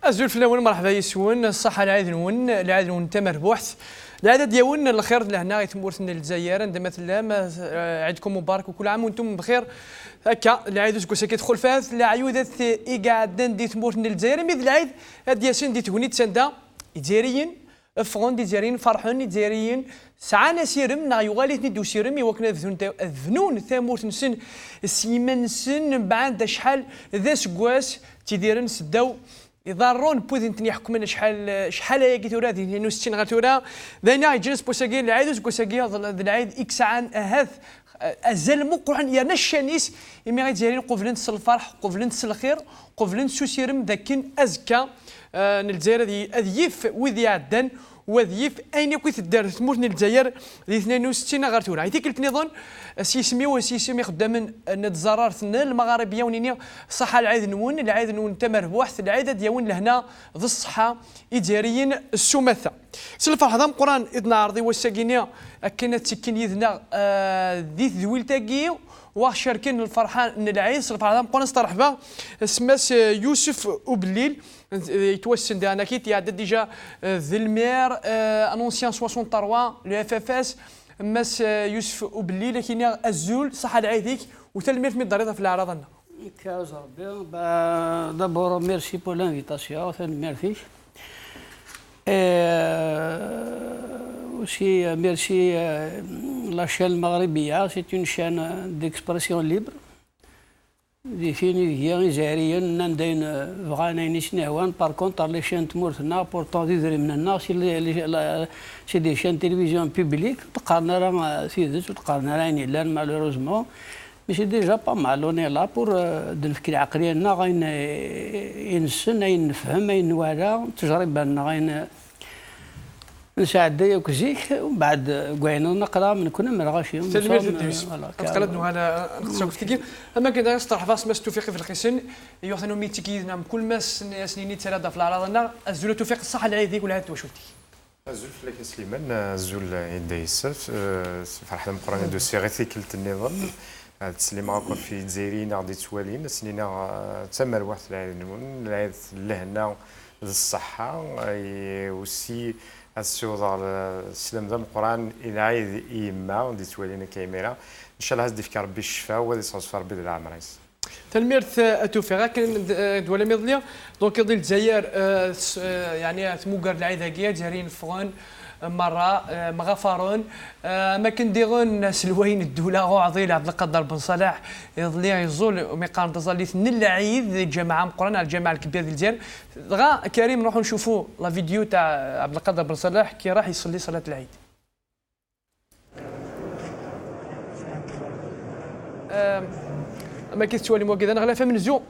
أزول في الأول مرحبا يسون الصحة العاد نون تمر بوحث العدد ديالنا الخير لهنا غيتمورتنا للجزائر عندما تلام عيدكم مبارك وكل عام وانتم بخير هكا العيد وسكو كيدخل فات العيودات إيكاعدان دي تمورتنا للجزائر ميد العيد هاد ياسين دي تهونيت ساندا جزائريين افغون دي جزائريين فرحون جزائريين سعانا سيرم نا يغاليتني دو سيرم يوكنا الذنون ثامورت نسن السيمان نسن بعد شحال ذا سكواس تيديرن سداو يضرون بوذنتني يحكمنا شحال هي كيتورا دي نو 60 غاتورا داينا يجلس بوساكي العيد بوساكي العيد اكس عن هذ ازال مقرن يا نشانيس يمي غيتجارين قفلنت الفرح قفلنت الخير قفلنت سوسيرم ذاكن ازكى الجزائر اذيف وذي عدن وذيف اين كنت دار ثمورت الجزائر دي 62 غارتورا هي كلت نظن سيسمي خدام نتزرار ثنا المغاربيه ونيني صحه العيد نون تمر بوحث العيد ديالون لهنا ذي الصحه اداريين السمثه سلفا هذا قران اذن عرضي والساكينيا كانت تسكن يدنا ذي ذويل تاكي وشاركين الفرحان العيد سلفا هذا قران استرحبا سماس يوسف وبليل يتوسن دانا كيت يعدد ديجا ذي المير ان اونسيان 63 لو اف اف اس ماس يوسف وبلي لكن الزول صح العيديك وتلمير في الضريضه في الاعراض لنا. كاز ربي دابور ميرسي بور لانفيتاسيون ميرسي. aussi merci la chaîne المغربيه c'est une chaîne d'expression libre. ديفيني هي جزائريا نداين بغانا نسناوان بار كونتر لي شين تمورتنا بورتون ديدري من الناس سي دي شين تلفزيون بوبليك تقارنا راه سيدت وتقارنا راه لان مالوروزمون ماشي ديجا با مال اوني لا بور نفكر عقلينا غاين ينسن غاين نفهم غاين نوالا تجربه غاين نساعد دايوك زيك ومن بعد قعينا نقرا من كنا من غاشي سلميت الدوس تقلدنا انا نقصو كثير اما كذا يصطلح فاس ماس توفيق في الخسن يوثنو ميتيكي نعم كل ماس سنيني تسالى في الاعراض الزول توفيق الصحه العيديك ولا هاد وشوتي زول فلاك سليمان زول يدا يسف فرحنا مقرانة دو سي ريسيكلت النظام تسليم غاكون في الجزائريين غادي توالين سنينا تمر واحد العيد لهنا الصحة وسي السوض السلام ذا القرآن إلى عيد إيما غادي توالينا كاميرا إن شاء الله هزدي فيك ربي الشفاء وغادي تصفى ربي العام رايس تلميرت توفيق كان دوله ميضليا دونك يضل الجزائر يعني تموقر العيد هكيا جارين فغان مره مغفرون ما كنديرون سلوين الدوله غوعضي عبد القادر بن صلاح يضلي يزول ميقام تظل ثني العيد الجماعه مقرنه على الجامعه الكبيره ديال الجزائر غا كريم نروحوا نشوفوا لا فيديو تاع عبد القادر بن صلاح كي راح يصلي صلاه العيد. ما كيتوالي موكد انا غلا من زو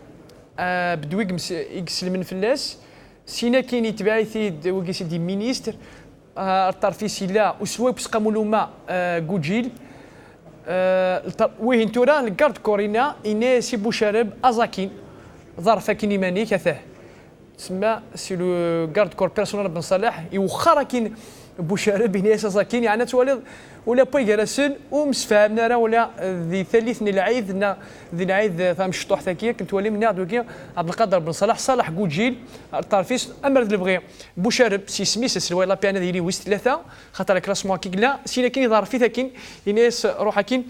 بدو يقسل من فلاس سينا كاين يتبع ثيد وكيس دي مينيستر الطرفي لا وسوا بسقا مولوما كوجيل وين تورا الكارد كورينا إناس بوشارب ازاكين ظرفه كيني ماني كثاه تسمى سي لو كارد كور بيرسونال بن صلاح يوخر كاين بوشارب إناس ازاكين يعني تولي ولا بوي جالسين ومسفاهمنا راه ولا ذي ثالثني العيد ذي العيد فهم الشطوح ثاكيه كنت ولي من دوكيا عبد القادر بن صلاح صالح كوجيل الطرفيس امر البغي بوشارب سي سميس السلوي لا بيانا ديالي ويست ثلاثه خاطر كلاسمون كي لا سينا كاين ظهر في ثاكين يناس روحها كاين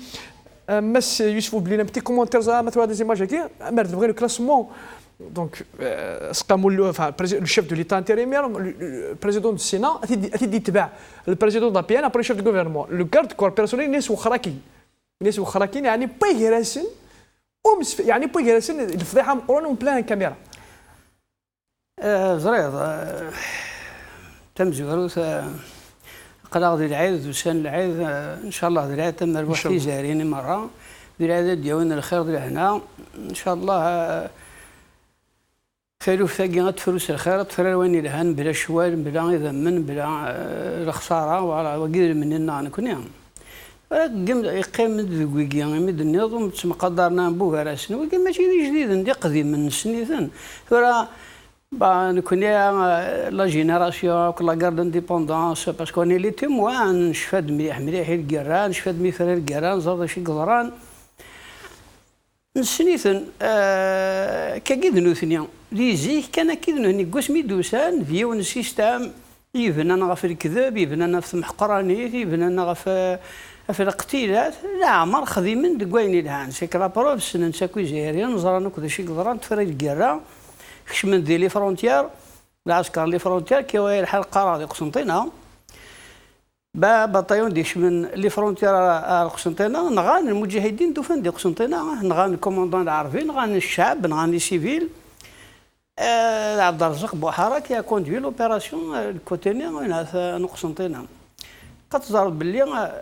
مس يوسف بلينا بتي كومونتير زعما مثلا دي زيماج هكا امر البغي الكلاسمون دونك سقاموا le chef de l'État intérimaire, le président du Sénat a يتبع البريزيدون دا بيان ابري شيف دو غوفرنمون لو كارد كور بيرسونيل ناس وخراكين يعني بيغراسن يعني بيغراسن الفضيحه مقرونه بلان كاميرا زريض تم زوروث قلاغ ديال العيد وسان العيد ان شاء الله ديال العيد تم الوقت جاريني مره ديال العيد ديالنا الخير ديال هنا ان شاء الله فالوف ثاقي غتفلوس الخير تفرر وين الهان بلا شوال بلا يذمن بلا الخساره وقيل مننا نكون يقيم ذويكي مد النظام تسمى قدرنا بوها راسنا ولكن ماشي جديد ندي قديم من سنيتين فرا نكون لا جينيراسيون كل كارد انديبوندونس باسكو اني لي تيموان نشفد مليح الكران نشفد مثال الكران زاد شي قدران نسنيثن كاكيد نوثنيا لي زيك كان اكيد نهني قسمي دوسان ديون السيستم يبنى في الكذب يبنى في المحقرانيت يبنى في الاقتيلات لا عمر خديمين دكويني لهان سي كلا بروف سنن ساكوي زهريان نزرانو كذا شي قدران تفري الكرا كشمن دي لي فرونتيير العسكر لي فرونتيير كي واير الحال قراضي قسنطينه بطيون ديش من لي فرونتير قسنطينه نغان المجاهدين دوفان دي قسنطينه نغان الكوموندون العربي نغان الشعب نغان لي سيفيل عبد الرزاق بوحاره كي كوندوي لوبيراسيون الكوتيني وين قسنطينه قد زارب باللي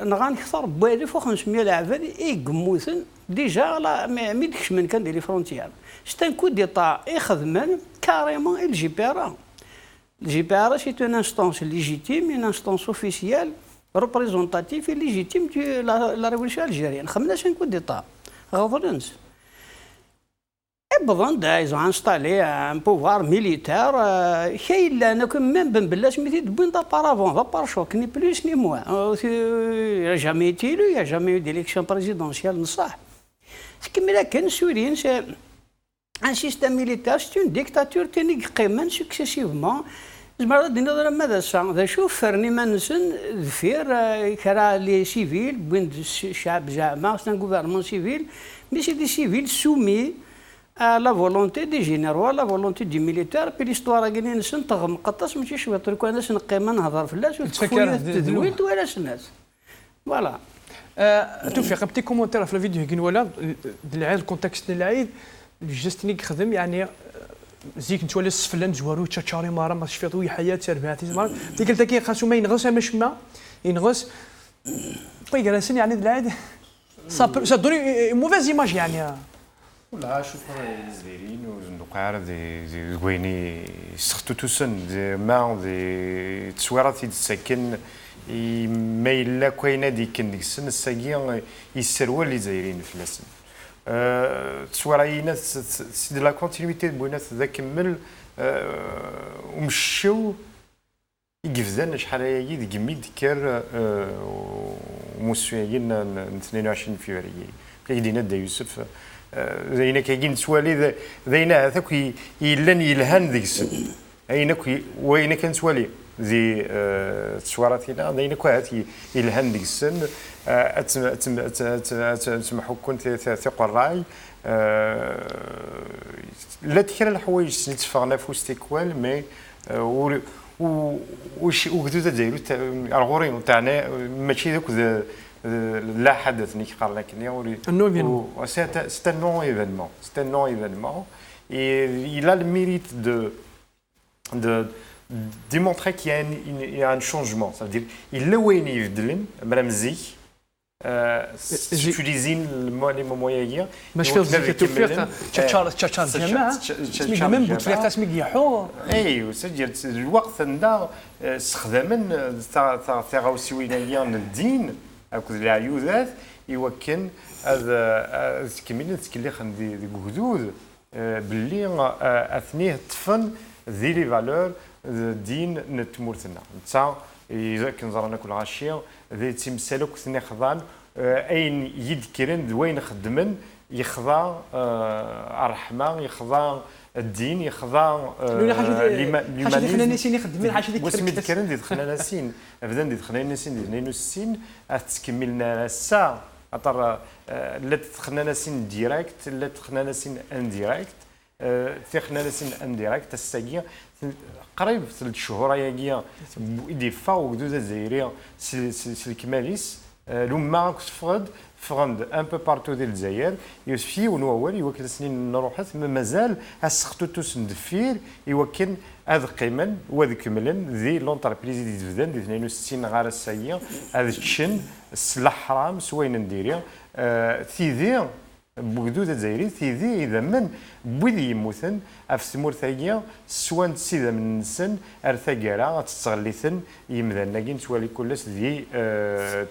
نغان كثر ب 1500 العباد يقموثن ديجا لا ما يدكش من كان دي لي فرونتير ستان كو ديطا يخدمن كاريمون الجي بي ار Le GPR, c'est une instance légitime, une instance officielle, représentative et légitime de la révolution algérienne. Nous avons un coup d'État. Ils ont installé un pouvoir militaire qui même par choc, ni plus ni moins. Il n'a jamais été élu, il n'y a jamais eu d'élection présidentielle. Ce qui me c'est un système militaire, c'est une dictature qui est successivement. زعما نظرا ماذا صار شوف فرني ما نسن ذفير كرا لي سيفيل بين الشعب زعما سان غوفرمون سيفيل مي سي دي سيفيل سومي لا فولونتي دي جينيرو لا فولونتي دي ميليتير بي ليستوار كاين نسن تغم قطاس ماشي شويه تركو انا نقيم نهضر فلاش وتفكر تدويت ولا الناس فوالا توفيق بتي كومونتير في الفيديو كاين ولا العيد الكونتكست ديال العيد جستني خدم يعني زيك نتولي السفلان زوارو تشاري مارا ما شفيتو حياه سرباتي زعما ديك التاكي خاصو ما ينغص مش ما ينغص طي جالسين يعني العيد سا دوني موفيز ايماج يعني ولا شوف الجزائريين وزندقار دي كويني سختو توسن دي ما دي تصويرات الساكن ما الا كاينه ديك السن الساكي يسروا اللي زايرين في السن تصويرينا سي دو لا كونتينيتي بغينا ذا كمل ومشيو يقفزان شحال هي ديك ميد كار موسويين 22 فبراير كيدينا دا يوسف زينا كاين سوالي زينا هذاك يلان يلهان ديك السن اينك وين كان سوالي زي تصويراتنا زينا كوات يلهان ديك السن تسمحوا كنت ثقوا الراي لا تكرا الحوايج سنتفقنا في استقبال مي وش وقدوده دايرو الغورين تاعنا ماشي ذاك لا حدث نيك قال لك c'est un non événement et il a le mérite de démontrer qu'il y a un changement, ça veut dire il le وين يبدلن مرمزي سيتيليزين لي مومويا باش في التوفيق تشارج جماعه سميك من بوتفليقه سميك يحو اي وسجل الوقت عندنا استخداما تاع سوينايا الدين هكذا العيوذات يوكن هذا كمين تكليخ دي حدود باللي اثنيه طفن ذي لي فالور دين نتمورتنا نتا اذا كنزرنا كل غاشيه ذي تمثالك ثني خضان اين يذكرن وين خدمن يخضع الرحمه يخضع الدين يخضع حاجه خلينا نسين يخدمين حاجه ديك واسمي ذكرن دي دخلنا ناسين ابدا دي دخلنا ناسين دي نسين تكملنا الساعه اطر لا تدخلنا ناسين ديريكت لا تدخلنا ناسين انديريكت تخنا ناسين انديريكت الساقيه قريب 3 شهور ياكيا يدي فاو دوزا زايريه الكماليس لما كتفقد فغند ان بو بارتو ديال الجزائر يوسفي ونوال يوكل سنين نروحات مازال اسختو توس ندفير يوكل هذا قيمن وهذا كملن ذي لونتربريز دي تبدان دي 62 غار السايه هذا الشن السلاح حرام سوين نديريا ثيذي بوكدو تزايري ثيذي اذا من بوذي يموتن في سمور ثاقيه سوان تسيدا من السن ارثاقارا تستغليثن يمدانا سوالي كلس دي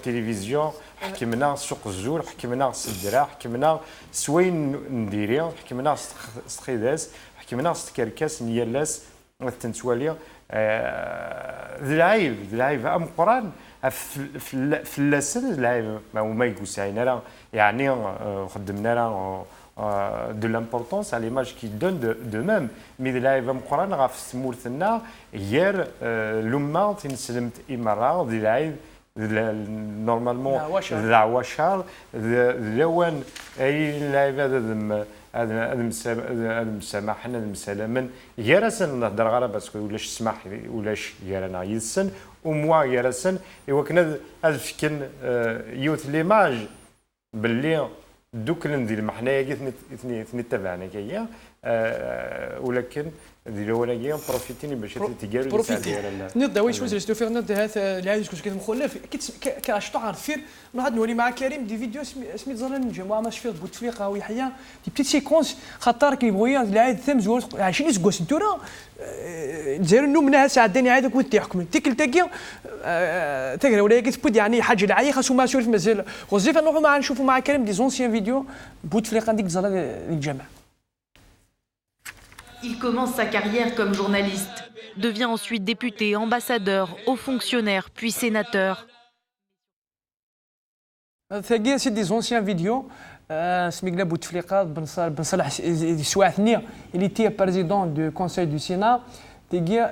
تلفزيون حكمنا سوق الزور حكمنا السدرا حكمنا سوين نديريا حكمنا ستخيداس حكمنا ستكركاس نيالاس التنسواليا ذي العيب ام قران في اللسن العيب ما يقول ساينا راه يعني خدمنا راه de l'importance à l'image qu'il donne d'eux-mêmes. Mais de la Evam Quran, Raf Smurtena, hier, l'Umma, Tinselemt Imara, de la normalement, la Wachar, de Lewan, et la Evam المسامحنا المسالمن يرسن نهضر غير باسكو ولاش سمح ولاش يرانا يسن وموا يرسن وكنا هذا فكن يوث ليماج باللي دوك ندير حنايا ثني تبعنا كيا ولكن ديال ولاكيا بروفيتيني باش تيجارو بروفيتي نض واش وزير ستوفير نض هذا العادي كنت مخلف كاشطو عارفين نهض نوري مع كريم دي فيديو سميت زرن جماعه ماش فيه بوتفليقه ويحيى دي بتيت سيكونس خاطر كيبغيو العاد ثم زور 20 سكوس نتورا دايروا نومنا ساعدني عاد كنت يحكم تيكل تاكيا تقرا ولا كتبود يعني حاجه العاي خاصو ما سولف مازال وظيفه نروحوا مع نشوفوا مع كريم دي زونسيان فيديو بوتفليقه ديك زرا الجامعه. Il commence sa carrière comme journaliste, devient ensuite député, ambassadeur, haut fonctionnaire, puis sénateur. ثاقي سيدي زونسيان فيديو سميكنا بوتفليقه بن صالح سواعثني اللي تي بريزيدون دو كونساي دو سينا تيجي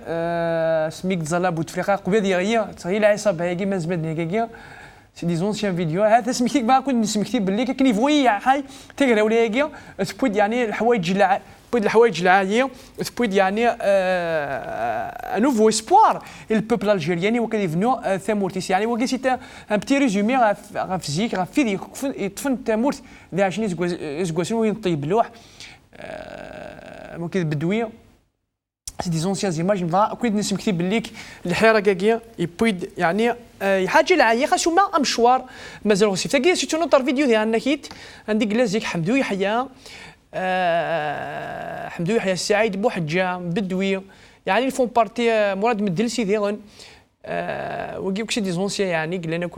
سميك زالا بوتفليقه قبل دياليا تغي العصابه هاكي ما زبد هكاكيا سيدي زونسيان فيديو هذا سميتك ما كنت نسمكتي باللي كاين فوي حي تقرا ولا هكايا تبود يعني الحوايج بود الحوايج العاديه تبود يعني نوفو اسبوار البوبل الجيرياني وكيفنو ثامورتيس يعني وكي سيتا ان بتي ريزومي غاف زيك غاف فيدي يطفن تامورت ذا 20 سكواسون وين طيب لوح ممكن بدويه سي دي زونسيان زيماج كنت نسمكتي باللي الحيره كاكيا يبويد يعني حاجه العاليه خاصو ما مشوار مازال وصيف تاكي سيتو نوطر فيديو ديالنا كيت عندي كلازيك حمدو يحيى حمدو يحيى السعيد بوحجه بدوي يعني الفون بارتي مراد مدلسي ديالن وكيف دي زونسيان يعني قال لنا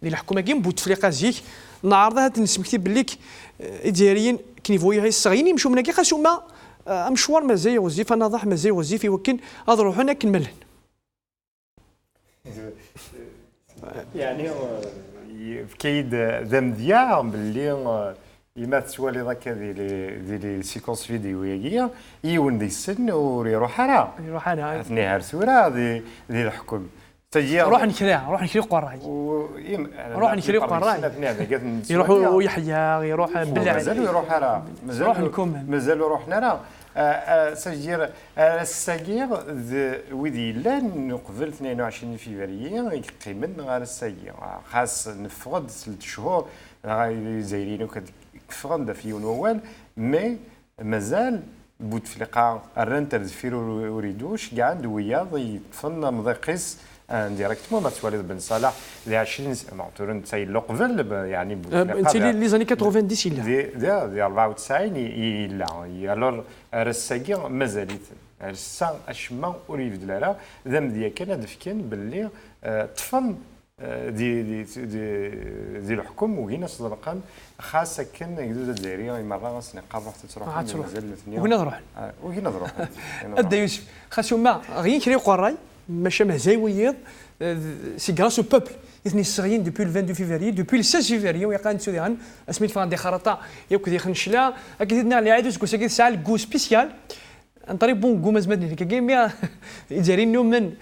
ديال الحكومه كاين بوتفليقه زيك نعرضها نسمكتي باللي الجزائريين كيفوي هاي الصغيرين يمشوا من هكا خاصو ما مشوار مازال وظيفه ناضح مازال وظيفه يمكن هذا روحنا كنملن يعني في كايد ذا مذياع باللي إما تسوالي ذاك لي سيكونس فيديو يون دي السن ويروح أنا أثني هرسورة ذي الحكم روح نكري قراي روح نكري قراي يروح ويحيى يروح بالله مازال يروح راه مازال يروحنا راه سجير الساكير ويدي لان قبل 22 فيفري يقيمن غير الساكير خاص نفقد 3 شهور زايرين كفرن في يوم اول مي مازال بوتفليقه الرنتر زفير وريدوش كاع دوياض يطفن مضيقس ديريكتومون ما تولي بن صلاح ل 20 معتورن تاي لو قبل يعني انت لي زاني 90 لا دي 94 لا الور الساكي مازالت السا اشما وريف دلارا ذم ديال كان دفكن باللي طفن دي الحكم وهنا صدقا خاصه كان يدوز الجزائريه مره نقار واحد تروح مازال وهنا نروح ادى يوسف خاصو ما غير كري قراي ماشي مهزاي ويض سي غراس او بوبل اثني الصغيين دوبي 22 فيفري دوبي 16 فيفري ويقان تسوديان اسميت فان دي خرطه يوك دي خنشلا اكيدنا اللي عادوس كو ساكي ساعه كو سبيسيال ان طريق بون كو مازمدني كيميا يجري من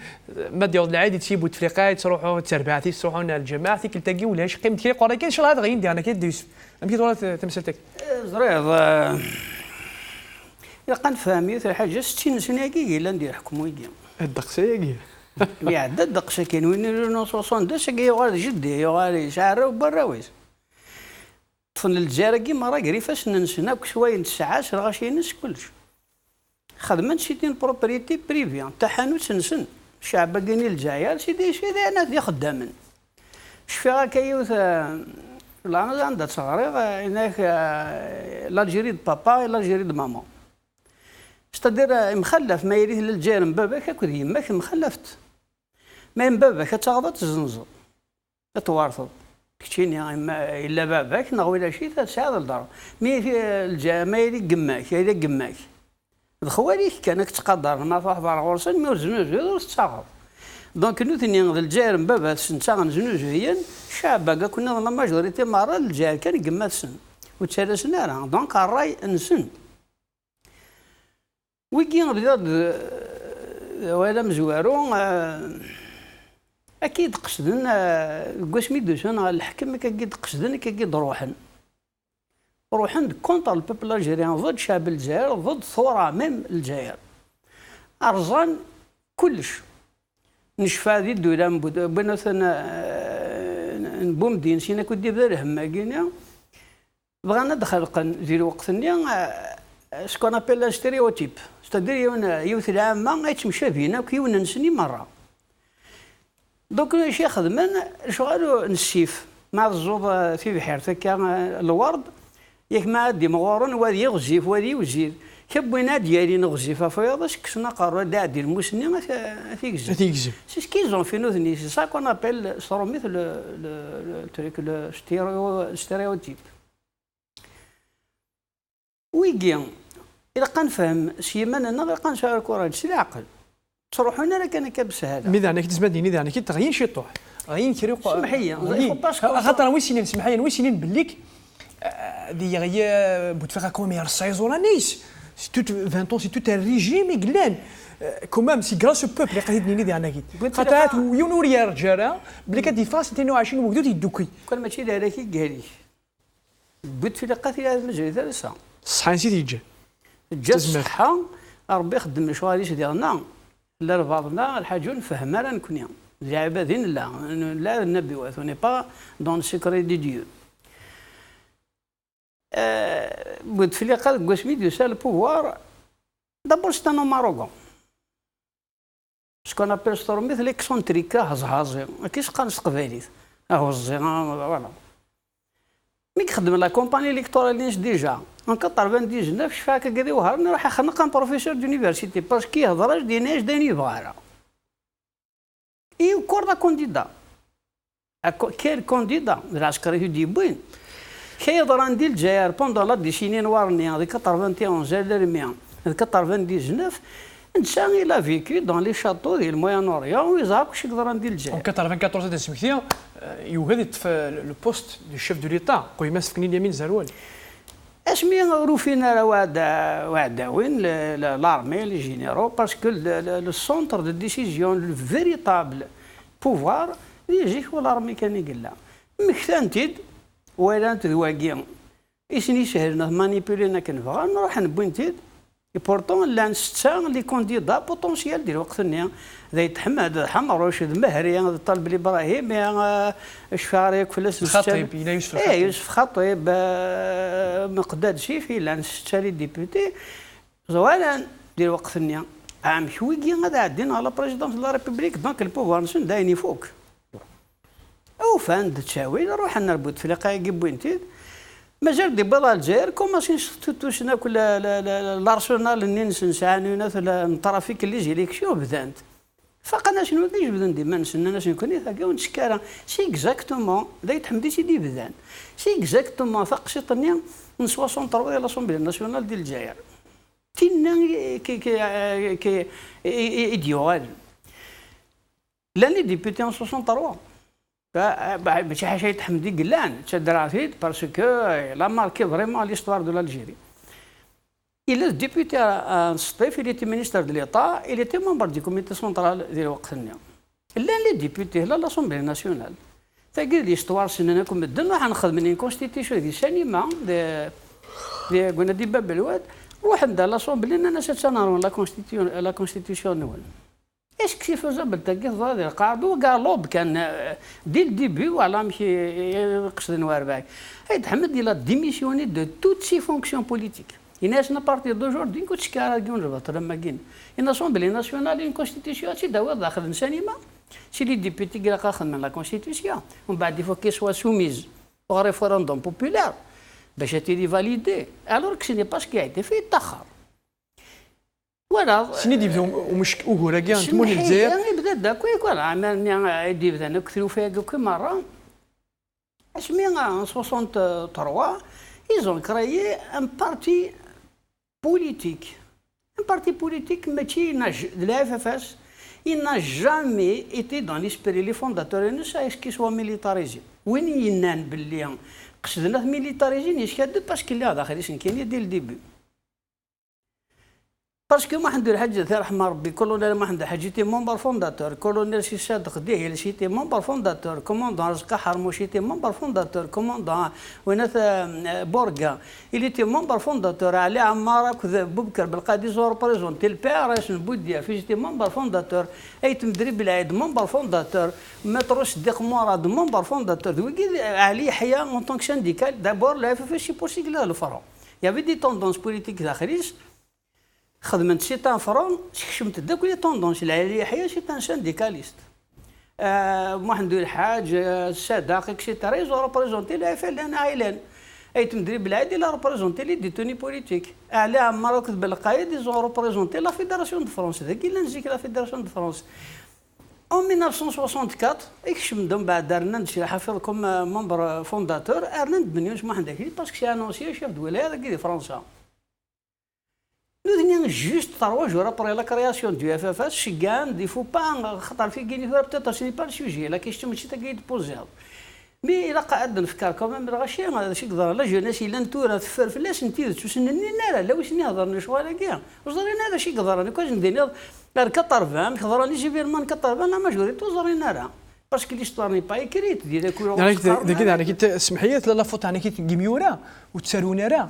ما ديال العادي تسيبوا تفريقات تروحوا تربعتي تروحوا للجماعه تلتقي ولا شي قيمه كي قرا كاين شي هذا غير انا كي يوسف امكي طولات تمسلتك زريض يلقى نفهمي حاجه 60 سنه كي لا ندير حكم ويجي الدقسه يعدى الدقسه كاين وين 62 كي يغال جدي يغال شعره وبراويس طفل الجزائر كيما راه قريفاش ننسنا شويه 9 غاشي ينس كلش خدمت سيدين بروبريتي بريفي تاع حانوت نسن الشعب كاين الجزائر سيدي انا اللي خدامن شفيها كيوث لا عندها صغير هناك الجيري بابا الجيري ماما استدير مخلف ما يريه للجير من باباك هاكو يماك مخلفت ما من باباك تاخذ تزنزر تتوارث كتشيني الا باباك نغوي لا شي تساعد الدار مي في ما يري قماك يري قماك الخواليك كانك تقدر ما فاح بار غورسن ما زنوج تساغر دونك نوثني الجير من بابا سنتا زنوج هي شعب كنا لا ماجوريتي مره الجير كان قمات سن وتسالسنا راه دونك الراي نسن ويجي بزاد ولا مزوارو اكيد قصدن كواش ميدوسون الحكم اكيد قصدن اكيد روحن كونتر البوبل الجزائريان ضد شعب الجزائر ضد ثوره ميم الجزائر ارزان كلش نشفى هذه الدوله مثلا نبومدين سينا كنت دير هما كينا بغانا دخل في الوقت سكون ابيل ستيريوتيب ستادير يوث العامه غيتمشى فينا كيون نسني مره دوك شي خدمن شغالو نسيف مع الزوض في بحير هكا الورد ياك ما عندي مغورن وادي يغزيف وادي يوزيد كبوينا ديالي نغزيفها فيضاش كسنا قرر داعي المسني تيكزف سي سكيزون في نوثني سي سا كون ابيل سروميث لو ستيريوتيب ويجي إذا كنفهم سيمان أنا كنشعر الكورة سي العقل تروحون لك أنا كبسهالة ماذا أنا كنت تسمعني ماذا أنا كنت تغيين شي طوح غيين كريو سمحية خاطر وين سنين سمحية وين سنين بليك دي غيا بوتفيغا كومير سايزون نيس سي توت 20 ans سي توت ان ريجيم يقلان كومام سي غراس بوبل اللي قاعد يدير انا كيت خاطر ويونور يا رجاله بلي كدي فاس 22 وقدو يدوكي كل ما تشي هذاك قالي بوتفيغا في هذا المجال تاع الصح الصحه نسيت يجي جا الصحه ربي يخدم الشواليش ديالنا لا رفضنا الحاجه نفهم راه نكون العبادين لا النبي واثوني با دون سيكري دي ديو بوتفليقه كواش ميديو سا البوفوار دابور سي ان ماروكان سكون ابيل ستورميث ليكسونتريكا هزهازي كيش قانص قباليت هو الزيغان فوالا مي كخدم لا كومباني الكترونيش ديجا ان 99 شفاك كدي وهرني راح يخنق ان بروفيسور دونيفرسيتي باسكو كيهضر ديناش داني بغارا اي كوردا كونديدا كاين كونديدا العسكري ديبوين كيهضر عندي الجزائر بوندون لا ديشيني نوارني هذيك 91 زاد 100 99 انسان il a vécu dans les châteaux ديال الموين-اوريون ويزعق واش يقدر ندير الجزائر. En 94 هذا سمكتيا يوهد في لو بوست دو شيف دو ليتا قويما سكني اليمين زروال. اسمي روفينا راه واحد وين لارمي لي جينيرو باسكو لو سونتر دو ديسيزيون لو فيريتابل بوفوار يجيك هو لارمي كان يقول لا مكتانتيد ولا انت دواكي اسني سهلنا مانيبيولينا كنبغى نروح نبوينتيد بورتون لان ستا لي كونديدا بوتونسيال ديال وقتنا ذا يتحمد حمر رشيد مهري الطالب الابراهيم الشفاريك فلاس الخطيب الى يوسف الخطيب يوسف خطيب مقداد شيفي لان ستا لي ديبوتي زوالا ديال وقتنا عام شويكي غادي عدينا على بريزيدونس لا ريبوبليك دونك البوفوار نسون دايني فوق او فان تشاوي نروح نربط في لقاي بوينتيد مازال دي بلا الجزائر كوما سنستوتوشنا كل الارسنال اللي نسانونا في الترافيك اللي جيليك شو بدانت فقنا شنو كيش بدان ديما نسنا شنو كوني ثاكا ونشكارا سي اكزاكتومون ذا يتحمدي سيدي بدان سي اكزاكتومون فقشطني من 63 ديال لاسومبلي ناسيونال ديال الجزائر تينا كي ايديوال لاني ديبيتي ان 63 ماشي حاجه يتحمدي قلان تشدراتيد باسكو لا ماركي فريمون ليستوار دو l'Algérie. Il est député à Stif, il était ministre de l'État, il était membre du comité central ديال وقتنا. لا لي ديبوتي لا لاسومبلي ناسيونال. تاكيد ليستوار سنناكم مدن راح نخدم لي كونستيتيسيون دي سانيما دي قلنا دي باب الواد روح ندير لاسومبلي انا ساتنارون لا كونستيتيسيون نول. ايش كي فوزابل تاكي هذا قاعدو كاع لوب كان دي الديبي ولا مشي قصد نوار هاي حمد الى ديميسيوني دو توت سي فونكسيون بوليتيك الناس نبارتي دو كنت شكارا كون ربط لما كين الاسومبلي ناسيونال اون كونستيتيسيون سي داو داخل نسانيما سي لي ديبيتي كي خدم من لا كونستيتيسيون ومن بعد يفو كي سوا سوميز او ريفيروندوم بوبولار باش تيلي فاليدي الوغ كو سي ني با سكي ايتي في تاخر ولا سيني ديبدو ومش اوغورا كاع نتمون الجزائر يعني بدا داكويك ولا عملنا ديبدا نكثروا فيها كل مره اسمي 63 ils ont créé un parti politique ماشي de la FFS il n'a jamais été dans l'esprit les fondateurs ne savent qu'il soit militarisé وين ينان باللي قصدنا ميليتاريزين يشكد باسكو اللي هذا خليش كاين ديال الديبي باسكو ما حندير حاجه رحمه ربي كولونيل ما حندير حاجه تي ممبر فونداتور كولونيل سي صادق ديه سي تي ممبر فونداتور كوموندون رزق حرموشي تي ممبر فونداتور كوموندون وناث بورغا اللي تي ممبر فونداتور علي عمار بوبكر بالقادي زور بريزونتي الباريس بوديا في تي ممبر فونداتور ايت مدرب العيد ممبر فونداتور مترو صديق مراد ممبر فونداتور علي حياه اون طونك سانديكال دابور لا في بوسي كلا الفرون يافي دي توندونس بوليتيك داخليش خدمت سي تان فرون شمت داك لي طوندونس العاليه يحيى سي تان سانديكاليست محمد الحاج الصداق اكسيتيرا يزو ريبريزونتي لا فعل انا عائلان اي تمدرب العادي لا ريبريزونتي لي ديتوني بوليتيك على عمار كتب القايد يزو ريبريزونتي لا فيدراسيون دو فرونس ذاك لا نجيك لا فيدراسيون دو فرونس en 1964 اكشم دم بعد دارنا شي حافظكم ممبر فونداتور ارنند بنيوش ما عندك باسكو سي انونسي شيف دو ولايه ديال فرنسا Nous venons juste 3 jours après la création du FFS, il ne faut pas peut-être ce n'est pas le sujet, la question est de poser. Mais il a قاعد نفكر كمان بالغشيه هذا شي يقدر لا جوناس الا نتورا تفر فلاش نتي تسنني لا لا واش نهضر شويه كاع واش ضرينا هذا شي يقدر انا كواش ندير كطر فهم خضراني جيبير مان كطر فهم لا ماجوريتي وزرينا راه باسكو ليستوار ني با ايكريت ديال كذا كي تسمحي لا فوت انا كي كيميورا وتسالونا راه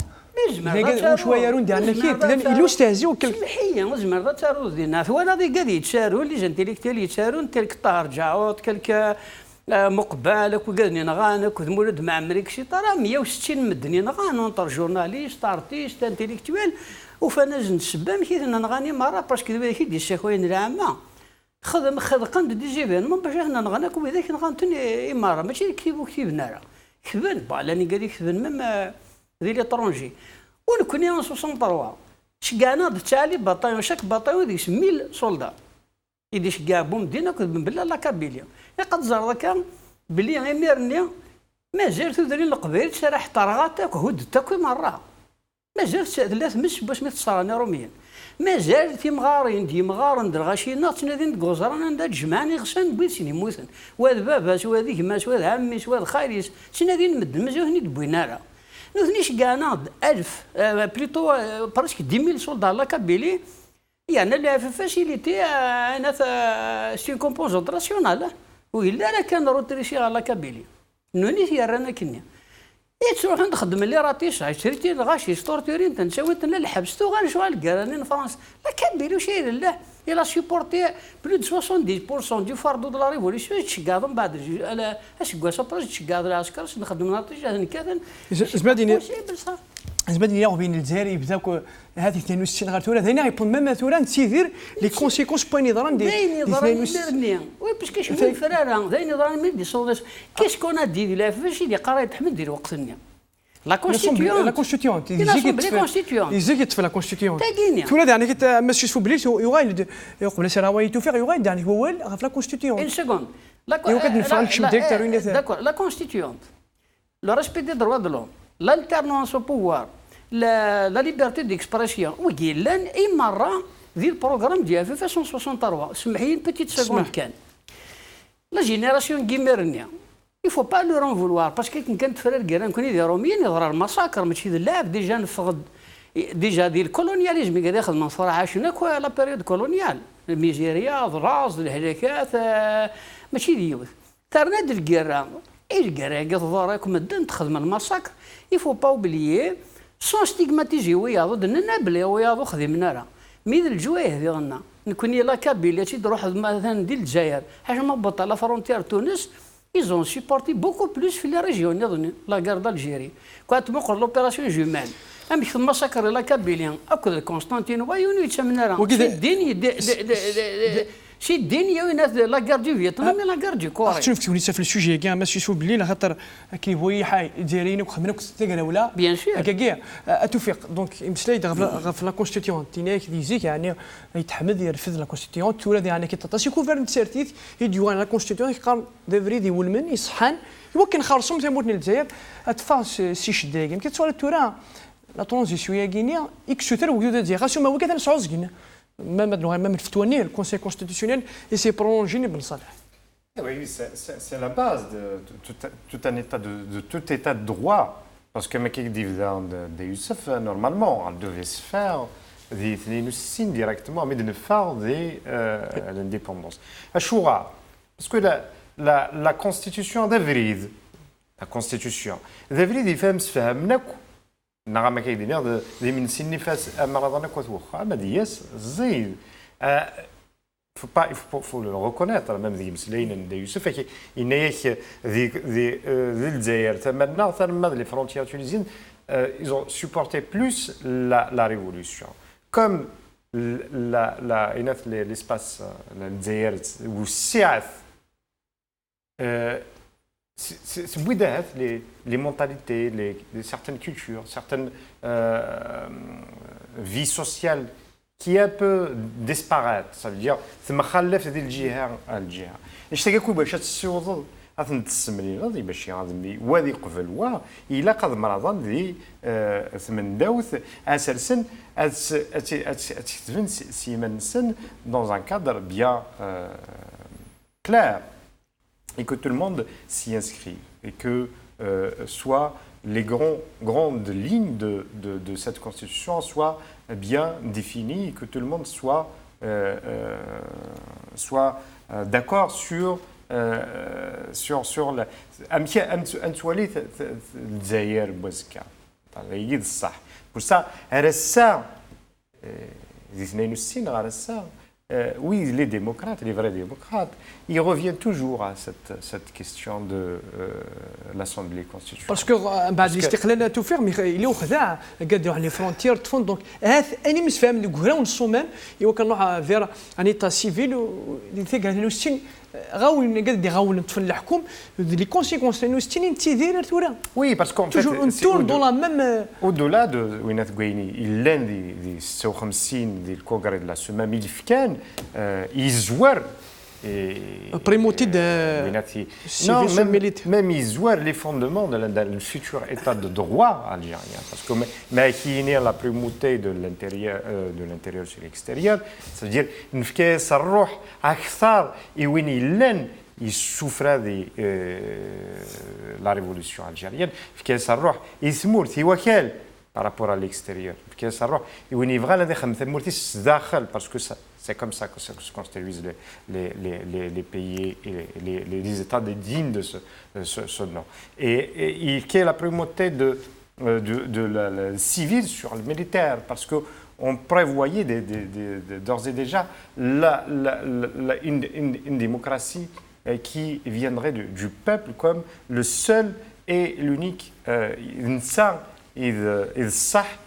زعما وشويه رون ديالنا كيت لان يلو استهزيو سمحيه زعما تارو دينا وانا دي قاعد يتشاروا لي جانتيليكتيل يتشارون تلك طار جاوت كلك مقبالك وقالني نغانك وذمولد مع امريك شي طرا 160 مدني نغان اونتر جورناليست ارتيست انتيليكتويل وفناج نسبام كي نغاني مره باسكو دابا كي دي الشكوين العامه خدم قند دي جيفينمون باش حنا نغناك وذاك نغانتني اماره ماشي كتبنا راه كتبن لاني قال لي كتبن ميم ديال ليترونجي ونكوني 63 شكانا تالي بطايون شاك بطايون ديك 1000 سولدا يديش كاع بومدينا كتبن بلا لا كابيليا قد زار كان بلي غيميرني مازال تدري القبيل شرح طرغاتك هدتك مره مازال ثلاث مش باش ما تصراني روميين مازال تيمغارن درغاشينا تنادين كوزران عندها تجمعني غسان بويسين يموتن وهذا باباس وهذا كماس وهذا عميس وهذا خاليس تنادين مدن مزيوهني دبوينارا نوثنيش كانا 1000 بليتو براسك 10,000 سولدا لا كابيلي يعني لا فاسيليتي انا سي كومبوزونت راسيونال وإلا راه كان روتريشي على كابيلي نوني يرانا كنيا تروح نخدم اللي راتيش شريتي غاشي ستورتورين تنساوي لا الحبس تو غنشوف الكرانين فرنسا لا كابيلي وشي لا الى سيبورتي بلو دو 70% دو فاردو دو لا ريفوليسيون تشكاض من بعد على اش كواصا باش تشكاض العسكر نخدم ناطيش هذا كذا زبادي يا بين الجزائر يبداو هذه 62 غير تورا هنا يبون ميم تورا نسير لي كونسيكونس بوين نظران دي 62 وي باش كيشوفوا الفراره ذاين نظران من دي سوداس كيش كون دي لا فاش اللي قرا تحمد دير وقتنا لا كونستيتيون يزيد في لا كونستيتيون تورا يعني كي ماشي شوف بليش يغايل قبل سراوي توفيق يغايل يعني هو في لا كونستيتيون ان سكوند داكور لا كونستيتيون لو ريسبي دي دروا دو لوم l'alternance au pouvoir, la liberté d'expression. Oui, il y a le programme de FF 163. C'est une petite seconde. La génération Guimernia, il ne faut pas leur en vouloir parce que quand tu fais guerre, on connaît des Romains, il y aura le massacre, mais il y a déjà le colonialisme, il y a la période coloniale. Le Nigeria, le Raz, le Helicat, mais il y a ترند الجيران الجيران قضوا راكم الدن تخدم المساكر il faut pas oublier sans stigmatiser وياضو دنا بلي وياضو خدمنا راه ميد الجوايه ديالنا نكون لا كابيليا تروح مثلا ديال الجزائر حاجه ما بطل لا فرونتير تونس ils ont supporté beaucoup plus في la région يظن لا غار d'Algérie كانت مقر لوبيراسيون جومال أمي في المساكر لا كابيليا أكل كونستانتين ويوني يتسمى راه شي الدنيا وين لا غار دو فيتنام لا غار دو كوري شوف في السوجي كاع ماشي شوف بالليل خاطر كيبغي حي دايرين وخمنا كتاكل ولا بيان سور كاع اتوفيق دونك يمسلاي في لا كونستيتيون تيناك ديزيك يعني يتحمد يرفض لا كونستيتيون تورا يعني كيتطاسي كوفرن سيرتيت يديوان لا كونستيتيون كيقال ديفري دي ولمن يصحان يمكن خرصهم تموتني الجزائر اتفاس سي شدايم كتسوال تورا لا ترانزيسيون يا غينيا اكسوتر وجود دي غاسو ما هو كذا نسعوز كنا même le Fatouani, le Conseil constitutionnel, et c'est prolongé Ben Salah. Oui, c'est la base de tout état de droit. Parce que les dividendes de Youssef, normalement, on devait se faire des signes directement, mais de ne faire l'indépendance. Achoura, parce que la constitution d'Avril, il fait se faire نعم كيدير ذي من سني فاس مرضنا كوت واخا ما دياس زيد faut le reconnaître même ذي مسلين دي يوسف كي ينايك ذي الجزائر تمنا ثم les frontières tunisiennes ils ont supporté plus la révolution comme l'espace الجزائر وسعت c'est bouddha les mentalités, certaines cultures, certaines vies sociales qui un peu disparaissent. Ça veut dire c'est مخلف ديال الجهه الجهه. اش تاكل باش تسوض اثن تسملي غادي باش يعظم وادي قبل وا الا قد مرضان ذي ثمن داوث اسرسن اتكتفن سيمن سن dans un cadre bien clair. Et que tout le monde s'y inscrit, et que soit les grandes lignes de cette constitution soient bien définies, et que tout le monde soit d'accord sur la... Pour ça, oui, les démocrates, les vrais démocrates, ils reviennent toujours à cette question de l'Assemblée constitutionnelle. Parce que بعد الاستقلال توفيق اللي وخدع قادوا على فرونتير تفون دونك اني مش فاهم اللي كراو الصومال ايوا كنروح فير ان ايتا سيفيل اللي قال له السن غاول قال دي غاول نتفن الحكم لي كونسيكونس لانه ستين تيدير تورا وي باسكو toujours dans la même au-delà de وينات كويني الان دي 56 ديال الكونغري ديال لا سوما ميلفكان يزور Primauté de non, civisme militaire. même ils voient les fondements du futur état de droit algérien. Parce que mais qui est la primauté de l'intérieur sur l'extérieur, c'est-à-dire une fois ça roh akthar et où il souffrait de la révolution algérienne, في ça roh يثمر في وكال par rapport à l'extérieur. في ça roh et où il vraiment des خمث داخل parce que ça c'est comme ça que se construisent les pays et les États dignes de ce nom. Et qui est la primauté de la civile sur le militaire, parce qu'on prévoyait d'ores et déjà une démocratie qui viendrait du peuple comme le seul et l'unique إنسان إذ صح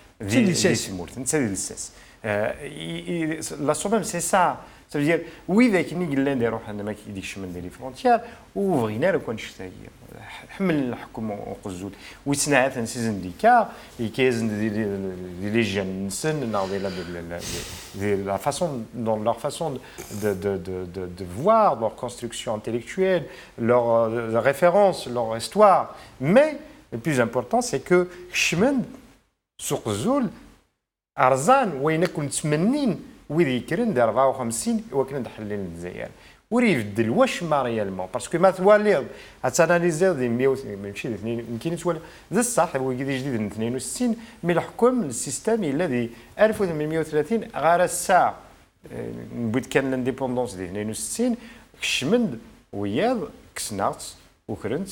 la somme, c'est ça. Ça veut dire, oui, avec une guillemette de roh, عندما كيديك chemin des frontières, وبغينا لو كان شتاهي حمل الحكم وقزول ويتنعت un syndicat et qui les jeunes de la façon dans leur façon de voir leur construction intellectuelle, leur référence, leur histoire. Mais le plus important, c'est que chemin sur قزول أرزان وين كنت 80 ويدي يكرن د 54 وكنا نحلل الجزائر وريفدل واش ما ريالمون باسكو ما تواليض اتاناليزي دي 100 ماشي 2 يمكن توالي ذا الصح هو جديد من 62 مي الحكم السيستم الذي 1830 غير الساعه نبغيت كان الانديبوندونس دي 62 شمند وياض كسنات وكرنت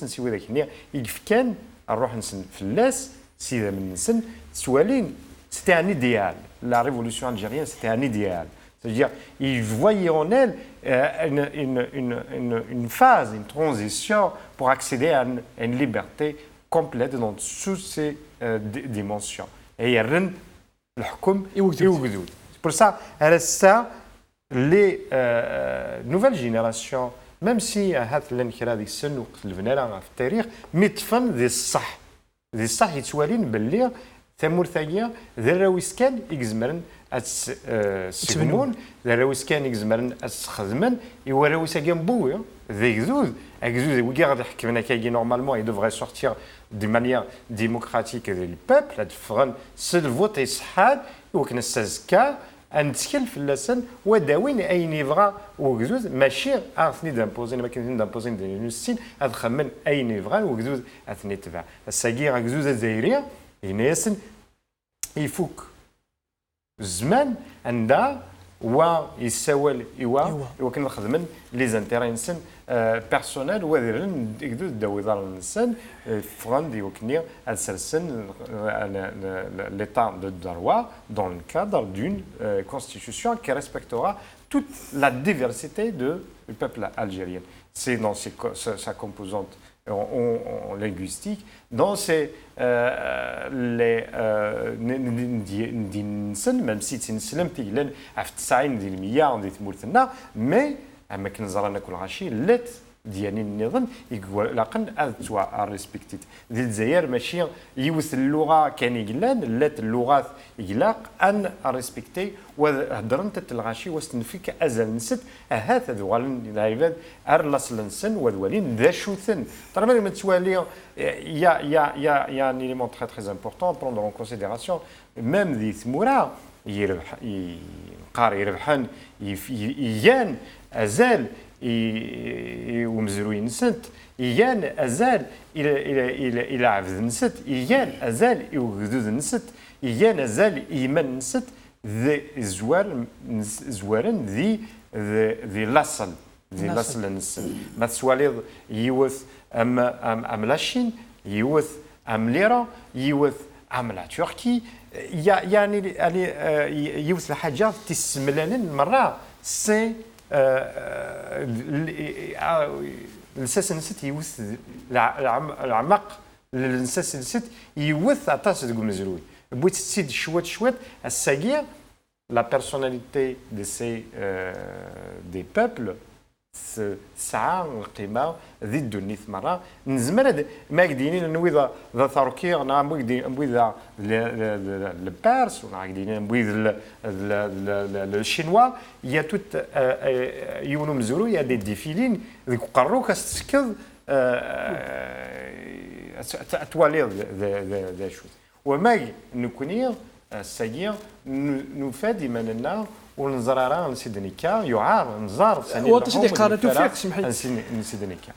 نسيو ذاك النية يقف كان نروح نسن فلاس سيدا من نسن سوالين. C'était un idéal. La révolution algérienne, c'était un idéal. C'est-à-dire, ils voyaient en elle une phase, une transition pour accéder à une liberté complète dans toutes ses dimensions. Et il y a le hukm et le. C'est pour ça, les nouvelles générations, même si l'enquête ديك السن وقت الفنانة في التاريخ متفن ذي الصح يتوالين باللي ثمورثايا ذراويس كان يجزمرن السجمون ذراويس كان يجزمرن الخدمن يوراويس كان بويا ذي جذوذ وكي غادي يحكمنا كاي نورمالمون يدوفغي سورتير دي مانيير ديموكراتيك ديال البوبل هاد فغن سل فوت يصحاد وكنا السازكا نتكل في اللسان وداوين اين يبغى وكذوذ ماشي اثني دامبوزين ما كاين دامبوزين ديال السين هاد خمن اين يبغى وكذوذ اثني تبع الساكي غكذوذ الجزائريه يناسن يفوك الزمان عندها ويساول وكنا نخدمن لي زانتيري نسن بيرسونيل وذيرن يقدروا داو دار الانسان فغان دي وكنيا السلسن l'état de droit dans le cadre d'une constitution qui respectera toute la diversité du peuple algérien. C'est dans sa composante en linguistique, dans même si c'est une سلم تيجلن في 90 ديال المية ديال تمورتنا مي اما كنزرانا كل غاشي لات ديالي النظام يقول لاقن اتوا ريسبكتيت ديال الجزائر ماشي يوث اللغه كان يقلان لات اللغات يقلاق ان ريسبكتي وهضرن تتلغاشي واستنفيك ازال نست هذا ذوالن العباد ارلاص لنسن وذوالين ذا شوثن طالما ما توالي يا ان élément très très important à prendre en considération même ذي ثمورا يربح يقار يربحن يان ازال ومزروين نسنت يان ازال الى عبد نسنت يان ازال يوجدود نسنت يان ازال ايمان نسنت ذي زوارن ذي لاصل نسن ما تسواليض يوث ام لاشين يوث ام ليرا يوث ام لا تركي يعني يوث الحاجات تسملانين مره سي الساس نسيت يوث العمق الساس نسيت يوث عطاس تقول مزروي بغيت تسيد شوات الساقية la personnalité de ces des peuples ساعة قيمة ذي الدنيا مرة نزمر ما قدينين نوي ذا تركيا نا نبوي ذا البارس ونا قدينين نبوي الشينوا يا توت يونو مزورو يا دي ديفيلين ذيك قرو كاستسكض توالي ذا شو وما نكوني السير نفادي مننا ونزرارا نسيدنيكا يعار نزار ثاني وتصدي قاره توفيق سمحي نسيدنيكا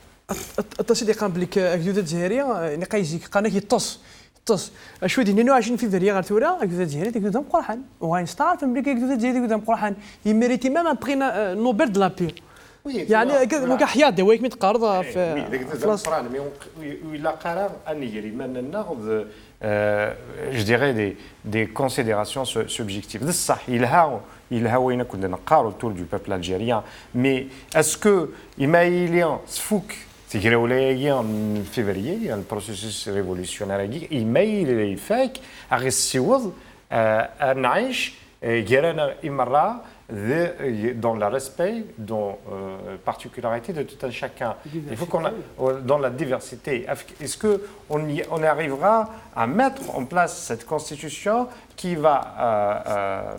التصدي قام بليك اكدوده الجزائريه نقايزيك قانا كيطص شو دي 22 فيفري غير ثورة اكدوده الجزائريه تكدوده مقرحان وغاين ستار في امريكا اكدوده الجزائريه تكدوده مقرحان يميريتي ميم ان بري نوبل دو لا بي يعني كاع حياه دوايك متقارضه في فلسطين ولا قرار ان يجري من ناخذ je dirais des considérations subjectives. Ça, il a وين كنا نقارو autour du peuple algérien. Mais est-ce que Imaïlien Sfouk تجري ولايا من février le processus révolutionnaire Imaïl فاك أغسيوض نعيش جرانا إمرا dans le respect, dans la particularité de tout un chacun. Il faut qu'on dans la diversité. Est-ce qu'on arrivera à mettre en place cette constitution qui va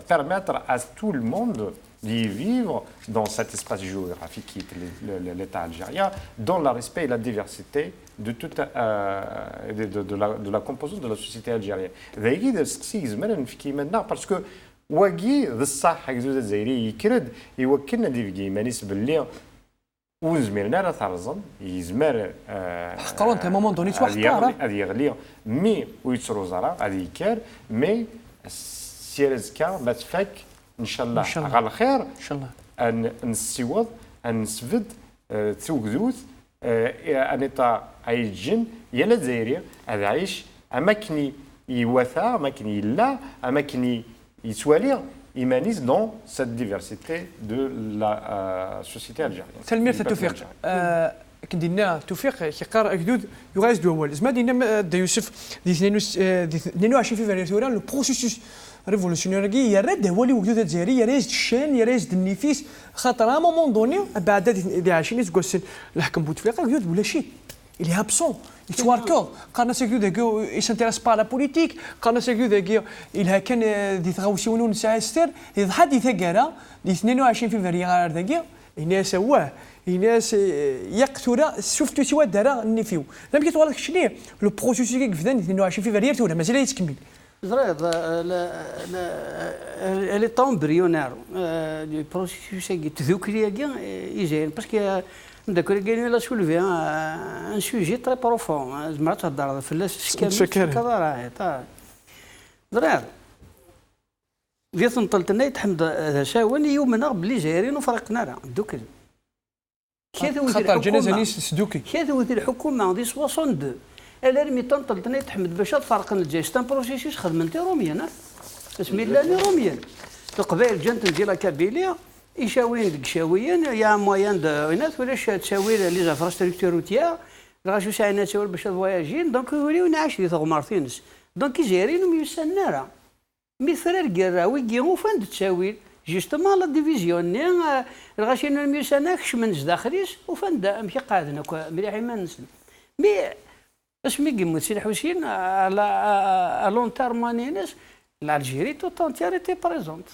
permettre à tout le monde d'y vivre dans cet espace géographique qui est l'État algérien, dans le respect et la diversité de toute de la composante de la société algérienne. Parce que واقي ذا الصح حق زوج الجزائري يكرد يوكلنا ديفكي مانيس باللي وزميرنا راه ترزم يزمر حقرون تا مومون دوني توحقاره هذه يغلي مي ويتسرو زرا هذه يكار مي سيرزكا ما تفك ان شاء الله على الخير ان شاء الله ان نسيوض ان نسفد توكذوث انيطا عيجن يلا الجزائري هذا عيش اماكني يوثا اماكني لا اماكني يتوالي إيمانيس dans cette diversité de la société algérienne. تلميذ التوفيق كدينا توفيق كيقرا اكدود يغاز دول زعما دينا دا يوسف دي 22 فيفري ثورة لو بروسيسوس ريفولوسيونير يا راد هو اللي وجدود الجزائري يا ريز الشان يا ريز النفيس خاطر ا مومون دوني بعد دي 20 سكوسن الحكم بوتفليقه اكدود ولا شيء il est absent il est warkor قالنا سيكدو il s'intéresse pas à la politique قالنا سيكدو il كان دي تغاوسيونون ساعه ستر يضحى دي ثقاره دي 22 فيفري غير دقيق الناس واه الناس يقتل شفتوا سوا دارا النفيو لم كيتوالك شنو لو بروسيس كي كفدان 22 فيفري ولا مازال يتكمل زريد لي طومبريونير دو بروسيس كي تذوكري كاع يجي باسكو داكور كاين لا سولفي ان سوجي تري بروفون زعما تهضر فلاس كامل كذا راه زريد في تنطلتنا يتحمد هذا شاون يومنا بلي جايرين وفرقنا راه دوك خاطر جنازه نيس سدوكي كذا وذي الحكومه دي 62 الا رمي تنطلتنا يتحمد باش تفرقنا الجيش تان بروسيسوس خدمتي روميان بسم الله روميان القبائل جنت ديال كابيليا يشاوين ديك شاويين يا مويان دو ولاش تشاوي لي زانفراستركتور روتيا راه شو ساعه تشاور باش فواياجين دونك يوليو نعاش لي غمارتينس دونك جايرين وميسنا راه مي فرير كراوي كيغو فاند تشاوي جوستومون لا ديفيزيون ني الغاشين الميسنا كشمن داخليس وفاند مشي قاعدنا مليح ما نسن مي باش مي كيموت سي الحوسين على لون تارمانينس الجيري تو طونتيري تي بريزونت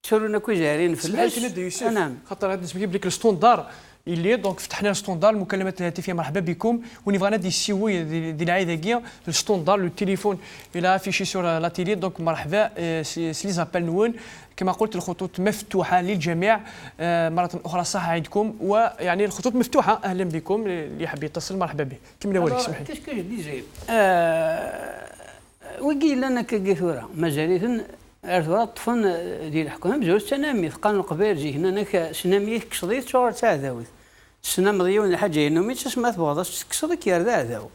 شرونا كوي جايرين في اللاش نعم خاطر هاد نسمي بليك الستوندار اللي دونك فتحنا الستوندار المكالمات الهاتفيه مرحبا بكم وني بغينا دي السيوي ديال العيداكيا الستوندار لو تليفون الى افيشي سور لا تيلي دونك مرحبا سي لي زابيل نون كما قلت الخطوط مفتوحه للجميع مره اخرى صح عيدكم ويعني الخطوط مفتوحه اهلا بكم اللي يحب يتصل مرحبا به كمل وليك سمحي كاش دي جاي وقيل لنا كثوره مجاليث أرثوا طفن ديال الحكومة بزوج سنامي ثقان القبائل جي هنا سنامي كشضيت شهر تاع ذاوي السنام ضيون الحاجة إنه تسمى تبغض تكسر كير ذاو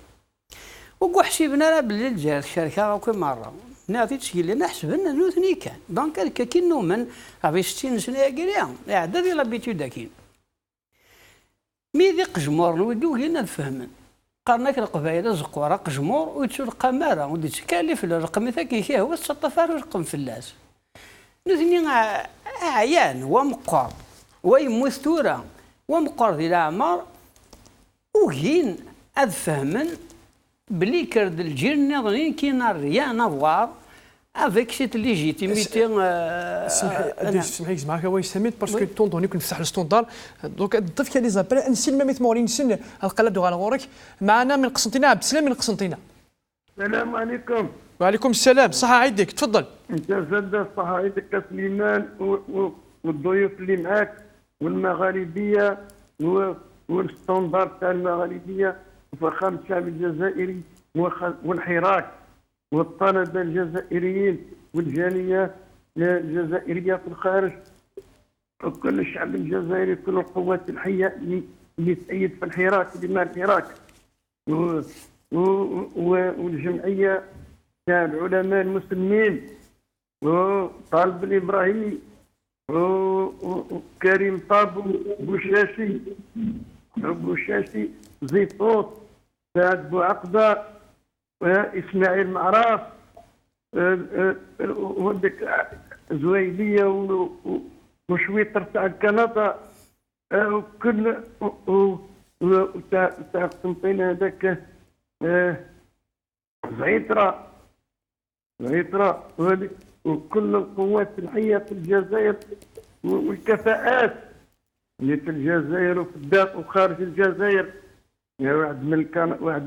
وكو حسيبنا راه باللي الجهات الشركة راه كل مرة نعطي تسجيل لنا حسبنا نوثني كان دونك كاين نومن غادي 60 سنة كريا عدا ديال لابيتود كاين مي ذيق جمهور نودو لينا نفهمن قارناك القبائل زقوره قجمور ويتسول قماره ودي تكالف الرقم ثاكي فيه هو الصطفار ورقم فلاس نثني عيان ومقار ويموت ثوره ومقر ديال الأعمار وكين أد فهمن بلي كرد الجيل النظري كاين ريان افوار افيك سيت ليجيتيميتي. اسمح لي معك هو سميت باسكو طون دوني كنت نفتح الستوندار دونك نضيف كان لي زابيل نسي الماميت موري نسن القلب دو غالغورك معنا من قسنطينه عبد السلام من قسنطينه. السلام عليكم. وعليكم السلام صحة عيدك تفضل. انت زاد صحة عيدك سليمان والضيوف اللي معاك والمغاربيه والستوندار تاع المغاربيه وفخامه الشعب الجزائري والحراك والطلبه الجزائريين والجاليه الجزائريه في الخارج وكل الشعب الجزائري كل القوات الحيه اللي تأيد في الحراك بما الحراك والجمعيه تاع العلماء المسلمين وطالب الابراهيمي وكريم طابو بوشاشي زيطوط سعد بوعقبه واسماعيل معراف ودك زويليه وشويطر تاع كندا وكل تاع قسنطينه هذاك زعيترة وكل القوات الحية في الجزائر والكفاءات اللي في الجزائر وفي الداخل وخارج الجزائر. واحد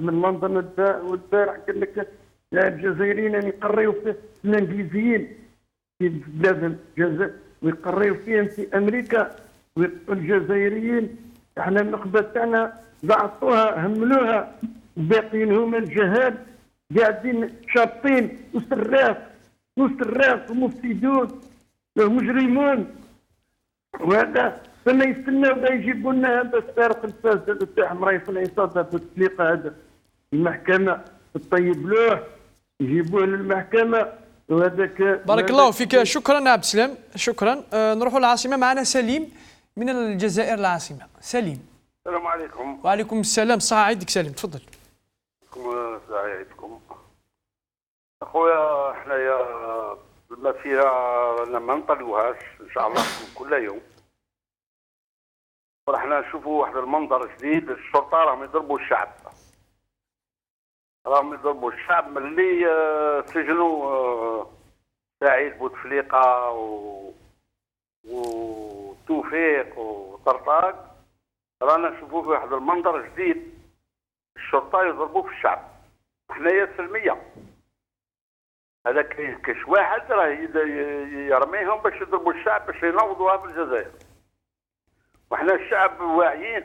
من لندن والبارح قال لك الجزائريين يعني يقريوا في الانجليزيين في بلاد الجزائر ويقريوا فيهم في امريكا والجزائريين احنا النخبه تاعنا ضعفوها هملوها باقيين هما الجهال قاعدين شابطين وسراف ومفسدون ومجرمون وهذا فما يستناو باه يجيبوا لنا هذا السارق الفاسد تاعهم راه يصنع يصادر في التفليقه هذا المحكمه تطيب له يجيبوه للمحكمه وهذاك. بارك الله فيك شكرا عبد السلام شكرا. نروحوا للعاصمه معنا سليم من الجزائر العاصمه. سليم السلام عليكم. وعليكم السلام صحة عيدك سليم تفضل. صحة عيدكم اخويا. حنايا المسيره رانا ما نطلقوهاش ان شاء الله كل يوم. راحنا نشوفوا واحد المنظر جديد. الشرطه راهم يضربوا الشعب ملي سجنوا سعيد بوتفليقه وتوفيق وطرطاق. رانا نشوفوا في واحد المنظر جديد الشرطه يضربوا في الشعب. حنايا سلميه هذا كاش واحد راه يرميهم باش يضربوا الشعب باش ينوضوها في الجزائر. وحنا الشعب واعيين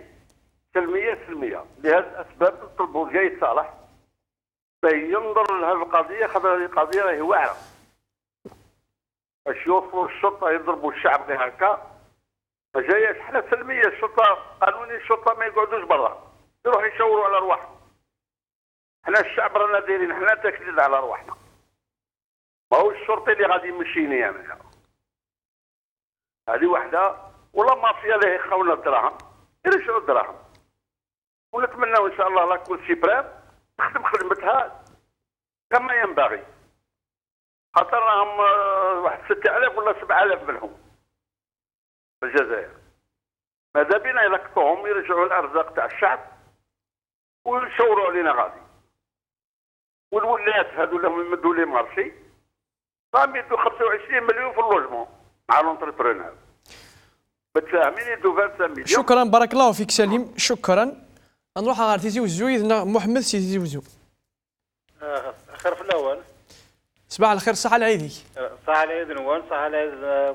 سلميه لهذه الاسباب نطلبوا جاي صالح باش ينظر لهذه القضيه خاطر هذه القضيه راهي واعره. باش يوصلوا الشرطه يضربوا الشعب غير هكا ما جاياش. حنا سلميه الشرطه قانوني الشرطه ما يقعدوش برا يروحوا يشاوروا على رواحهم. حنا الشعب رانا دايرين حنا تكليد على رواحنا ماهو الشرطي اللي غادي يمشيني انا. هذه وحده ولا مافيا اللي يخاونا الدراهم يرجعوا الدراهم. ونتمناو ان شاء الله لا كل سيبرام تخدم خدمتها كما ينبغي خاطر راهم واحد 6000 ولا 7000 منهم في الجزائر. ماذا بينا يلقطوهم يرجعوا الارزاق تاع الشعب ويشاوروا علينا غادي. والولايات هذو اللي يمدوا لي مارشي راهم يدوا 25 مليون في اللوجمون مع لونتربرونور متفاهمين يدوا 25 مليون. شكرا بارك الله فيك سليم شكرا. نروح على تيزي وزو محمد سيدي وزو. خير في الاول. صباح الخير صحة العيدي. صحة العيد نوان صحة العيد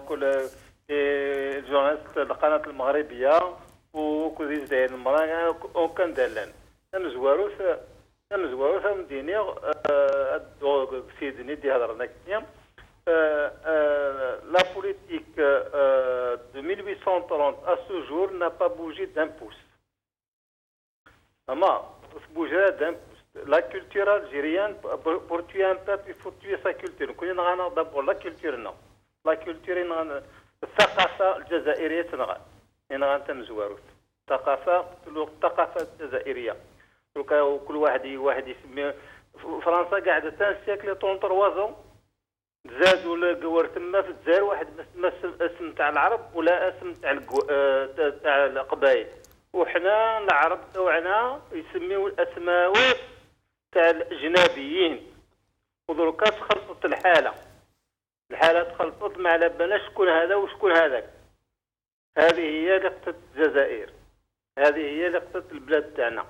كل الجورناليست القناة المغربية وكل جزائر المرأة وكان دالان. نمزوارو مديني سيدني دي هضرنا كتير. La politique de 1830 à ce jour n'a pas bougé d'un pouce. Maman, bouger d'un pouce. La culture algérienne, pour tuer un peuple, il faut tuer sa culture. Nous avons d'abord la culture, non. La culture, الثقافة الجزائرية تنغى. هنا غنتمزواروت. الثقافة الجزائرية. كل واحد يسمي فرنسا قاعدة تان سيكل 33 ans زادوا القوار تما في الجزائر واحد ما اسم تاع العرب ولا اسم تاع القبائل، وحنا العرب تاعنا يسميو الاسماوات تاع الاجنبيين، ودروكا تخلطت الحاله تخلطت ما على بالناش شكون هذا وشكون هذاك. هذه هي لقطة الجزائر، هذه هي لقطة البلاد تاعنا.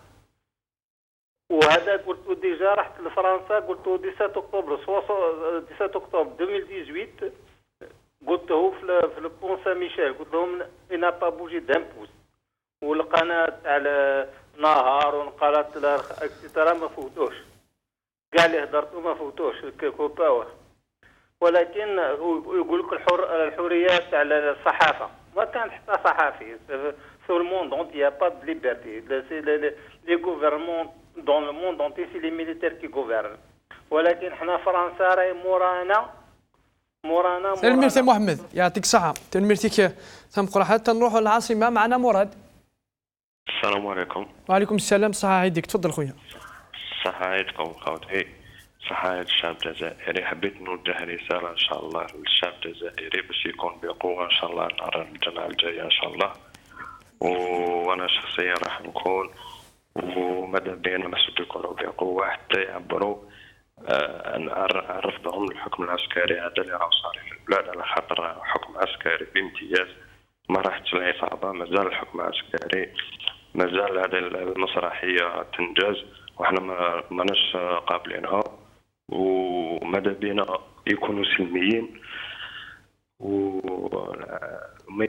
وهذا قلتو ديجا رحت لفرنسا، قلتو 17 اكتوبر 2018 قلته في البون سان ميشيل، قلت لهم انا با بوجي دان بوس، والقناه تاع نهار والقناه اكسترا ما فوتوش، كاع اللي هضرتو ما فوتوش كوباوه. ولكن يقول لك الحريات تاع الصحافه، ما كان حتى صحافي في الموند اونتي با دو ليبرتي، لي غوفرمون دون لو موند اونتي سي لي ميليتير كي غوفرن. ولكن حنا فرنسا راهي مورانا. تنمير سي محمد يعطيك الصحة. تنميرتك ثم قرحة. تنروحوا للعاصمة معنا مراد. السلام عليكم. وعليكم السلام. صحة عيدك، تفضل خويا. صحة عيدكم خوتي، صحة عيد الشعب الجزائري. حبيت نوجه رسالة إن شاء الله للشعب الجزائري باش يكون بقوة إن شاء الله نهار الجمعة الجاية إن شاء الله. وأنا شخصيا راح نكون، وماذا بينا مسؤول يكونوا بقوة حتى يعبروا عن رفضهم للحكم العسكري هذا اللي راه صار في البلاد، على خاطر حكم عسكري بامتياز ما راحتش العصابة، مازال الحكم العسكري، مازال هذه المسرحية تنجز وحنا ماناش قابلينها. وماذا بينا يكونوا سلميين وما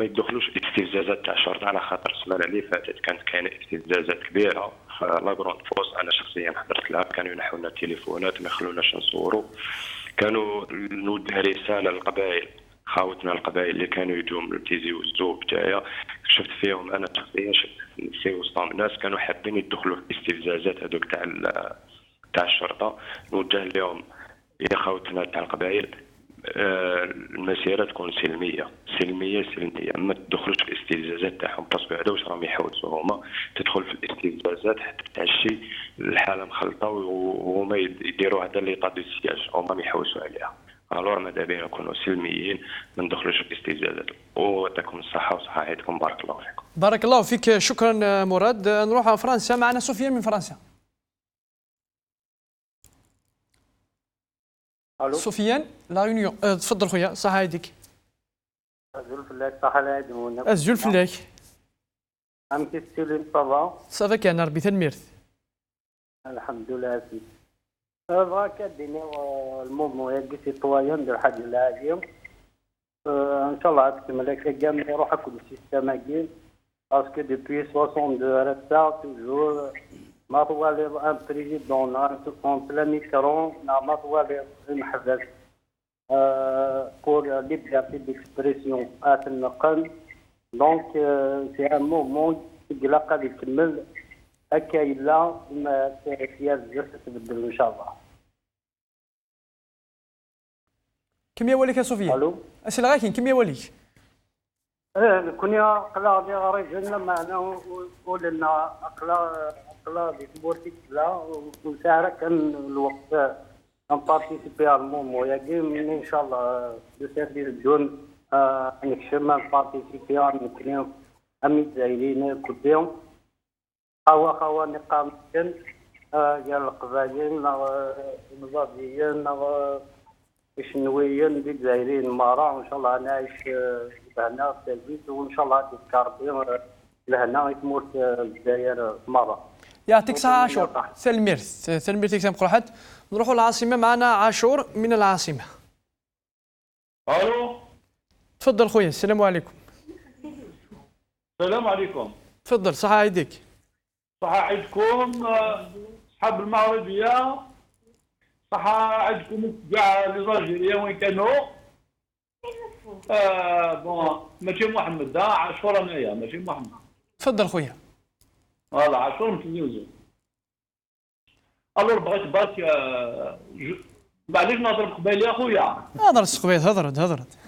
يدخلوش استفزازات تاع الشرطه، على خاطر السمانه اللي فاتت كانت كاينه استفزازات كبيره في لاغروند فوس. انا شخصيا حضرت لها، كانوا ينحوا لنا التليفونات ما يخلوناش نصوروا، كانوا نوجه رساله للقبائل، خاوتنا القبائل اللي كانوا يجوا من تيزي والزوب تاعي، شفت فيهم انا شخصيا، شفت في وسطهم ناس كانوا حابين يدخلوا في الاستفزازات هذوك تاع الشرطه. نوجه لهم يا خوتنا تاع القبائل، المسيره تكون سلميه، ما تدخلوش في الاستفزازات تاعهم، باسكو هذا واش راهم يحوسوا هما، تدخل في الاستفزازات حتى تعشي الحاله مخلطه وهما يديروا هذا اللي قاد السياج هما يحوسوا عليها. الوغ ماذا بينا نكونوا سلميين، ما ندخلوش في الاستفزازات. ويعطيكم الصحه وصحه عيدكم، بارك الله فيكم. بارك الله فيك، شكرا مراد. نروح على فرنسا، معنا سفيان من فرنسا. الو سفيان لا ريونيون. تفضل خويا، صحة عيدك. أزول فلاك صحة العيد مونا. أزول فلاك. أم كيستيلين صافا. صافا كان ربي تنميرت. الحمد لله سي. صافا كديني الموفمون ياكي سيتوايان ديال الحاج العاجيم. إن شاء الله تكمل هكا كامل يروح كل السيستم هاكي. باسكو دوبوي 62 راه توجور ما طوالي ان بريزيدون ان بلانيكرون ما طوالي المحبس بور ليبرتي ديكسبرسيون النقل. دونك سي ان موفمون يقلا قادر يكمل هكا الا ما فيها بزاف تتبدل ان شاء الله. كم يوليك يا سفيان؟ الو اسئله غاكين كم يوليك؟ كنا قلا دي غريب معنا ولنا قلا دي سبورتي لا وساعه كان الوقت نبارتيسيبي على المومو ياكي ان شاء الله دو سيرفيس دون نكشم نبارتيسيبي نكلم امي زايلين كلهم خوا نقام كان ديال القبائل نظافيين شنويين الجزائريين مرة وان شاء الله نعيش هنا في البيت وان شاء الله تكاربي لهنا يتموت الجزائر مرة. يعطيك الصحة عاشور. سلميرتك سام قرحت. نروحوا للعاصمة، معنا عاشور من العاصمة. الو تفضل خويا. السلام عليكم. السلام عليكم. تفضل، صحة عيدك. صحة عيدكم أصحاب المغربية، صحة عيدكم كاع لي زالجيريان وين كانوا. بون ماشي محمد، عاشور انايا ماشي محمد. تفضل خويا. فوالا عاشور من تلميذ. الور بغيت برك معليش نهضر قبالي اخويا. هضر السقبيط، هضرت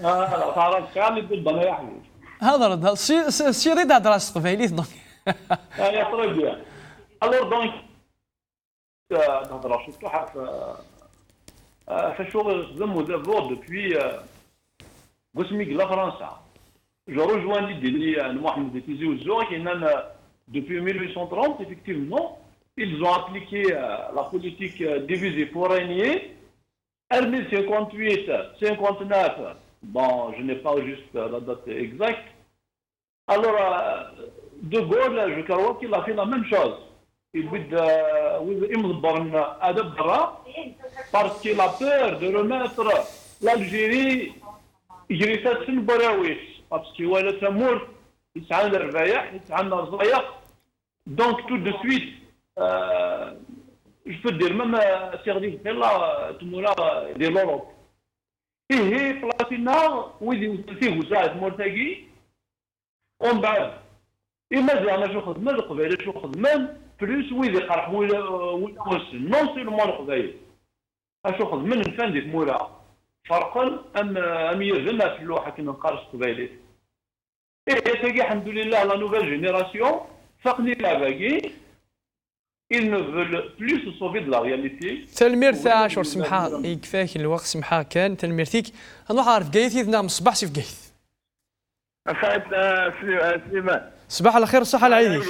تعرف كاع اللي ضد انا يا حبيبي. هضرت السيري تهضر السقبيليت دونك. يا ترى بيان. الور دونك نهضر شفتوها في فالشغل خدم ودافور دوبوي قسمي لا فرنسا. Je rejoins l'idée de Mohamed Tizi Ouzou qui depuis 1830, effectivement, ils ont appliqué la politique divisée pour régner. En 1058, 59, bon, je n'ai pas juste la date exacte. Alors, De Gaulle, je crois qu'il a fait la même chose. Il parce qu'il a peur de remettre l'Algérie يجري سن براويش باسكو ولا تمور يسعى الربايع يسعى الرزايق دونك تو دو سويت جو بو دير ميم سيرفيس ديال تمورا ديال لوروب هي بلاتينا ويدي فيه وساعد مورتاكي ومن بعد مازال شو خدمه القبائل شو خدمه بلوس ويدي قرح ولا وسن نون سيلمون القبائل اشو خدمه نفان ديك مورا فرقا ام يرجعنا في اللوحه كي نقارش قبيلات تاقي الحمد لله لا نوفيل جينيراسيون فقني لا باقي ils ne veulent plus se sauver de la réalité. تلمير تاع شهور سمحه يكفاك الوقت سمحه كان تلميرتيك نروح عارف قايث يذنا مصباح سيف قايث سعيد سليمان صباح على خير الصحه العيدي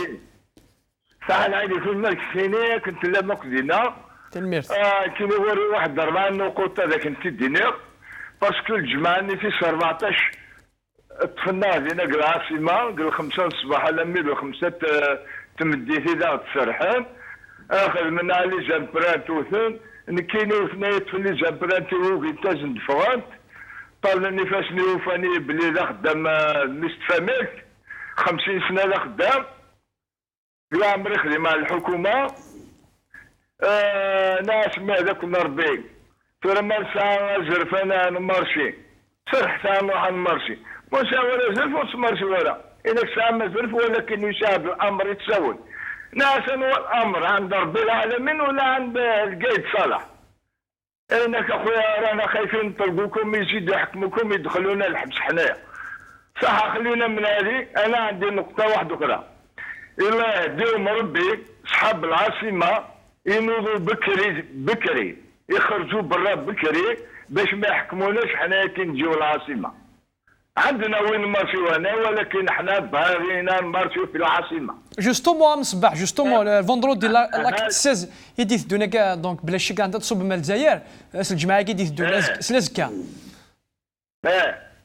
صحه العيدي في الملك السيني كنت لا مقدينا تلميرت كي نوري واحد 4 نقط هذاك انت دينير باسكو الجمعه اللي في 14 طفنا لينا العاصمه قال 5 الصباح على ميل 5 تمديتي دا تسرحان اخذ من علي جامبران توثن نكيني ثنايا تفني جامبران تيوغي تاجن دفوانت طالني فاش نوفاني بلي لا خدام مستفى ملك 50 سنه لا خدام لا عمري خدي مع الحكومه ناس ما ذاك نربي ترى ساعه زرف انا نمارشي سرحت انا نروح نمارشي واش ولا زرف واش مارشي ولا إذا ساعه ما زرف ولكن يشابه الامر يتساوي ناس الامر عند ربي العالمين ولا عند القايد صالح انك اخويا رانا خايفين نطلقوكم يزيدوا يحكموكم يدخلونا الحبس حنايا صح خلينا من هذه انا عندي نقطه واحده اخرى الله يهديهم ربي صحاب العاصمه ينوضوا بكري يخرجوا برا بكري باش ما يحكموناش حنايا كي نجيو العاصمه عندنا وين نمارشيو هنا ولكن حنا باغيين نمارشيو في العاصمه جوستومون مصباح جوستومون الفوندرودي لاكت 16 يدي ثدونا كاع دونك بلا شك عندها تصب مال الجزائر الجماعه كي يدي ثدونا سلازكا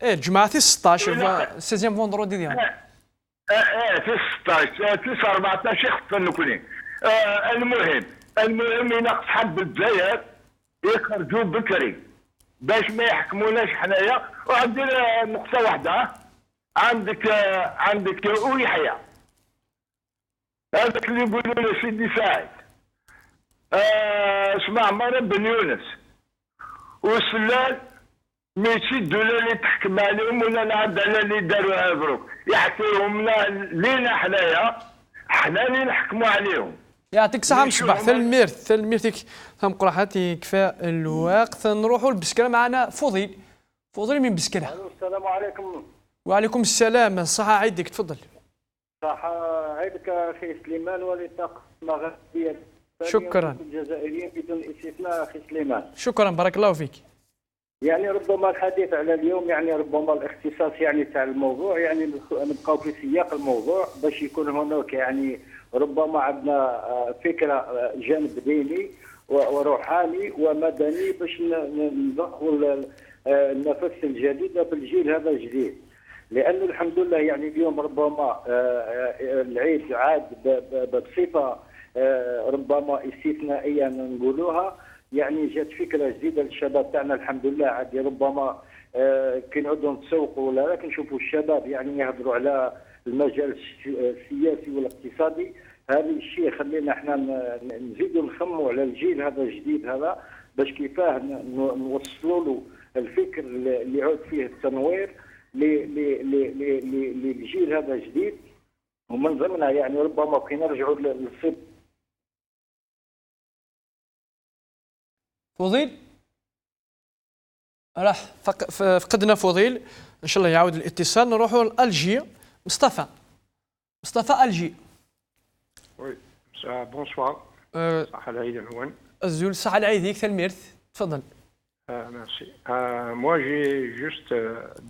الجماعه في 16 16 فوندرودي ديالنا في 16 في 14 يخطفوا المهم ينقص حد الجزائر يخرجوا بكري باش ما يحكموناش حنايا وعندنا نقطه واحده عندك ويحيى هذاك اللي يقولوا له سيدي سعيد اسمع عمر بن يونس والسلال ماشي الدوله اللي تحكم عليهم ولا العداله اللي داروها بروك يحكيهم لينا حنا اللي نحكموا عليهم يعطيك الصحة مصباح ثلميرتك ثم قرحتي كفاء الوقت نروحوا لبسكرة معنا فضيل من بسكرة. السلام عليكم. وعليكم السلام الصحة عيدك تفضل. صحة عيدك أخي سليمان ولطاقة المغربية شكرا الجزائريين بدون استثناء أخي سليمان. شكرا بارك الله فيك. يعني ربما الحديث على اليوم يعني ربما الاختصاص يعني تاع الموضوع يعني نبقاو في سياق الموضوع باش يكون هناك يعني ربما عندنا فكره جانب ديني وروحاني ومدني باش ندخلوا النفس الجديده في الجيل هذا الجديد لانه الحمد لله يعني اليوم ربما العيد عاد بصفه ربما استثنائيه نقولوها يعني جات فكره جديده للشباب تاعنا الحمد لله عاد ربما كي نعودوا نتسوقوا ولا لكن نشوفوا الشباب يعني يهضروا على المجال السياسي والاقتصادي هذا الشيء يخلينا احنا نزيدوا نخموا على الجيل هذا الجديد هذا باش كيفاه نوصلوا له الفكر اللي يعود فيه التنوير للجيل هذا الجديد ومن ضمنها يعني ربما كي نرجعوا للصب فضيل راح فقدنا فضيل ان شاء الله يعود الاتصال نروحوا لالجي مصطفى الجي وي بونسوار صحة العيد الهوان الزول صحة العيد هيك تلميرت تفضل Merci. Moi, j'ai juste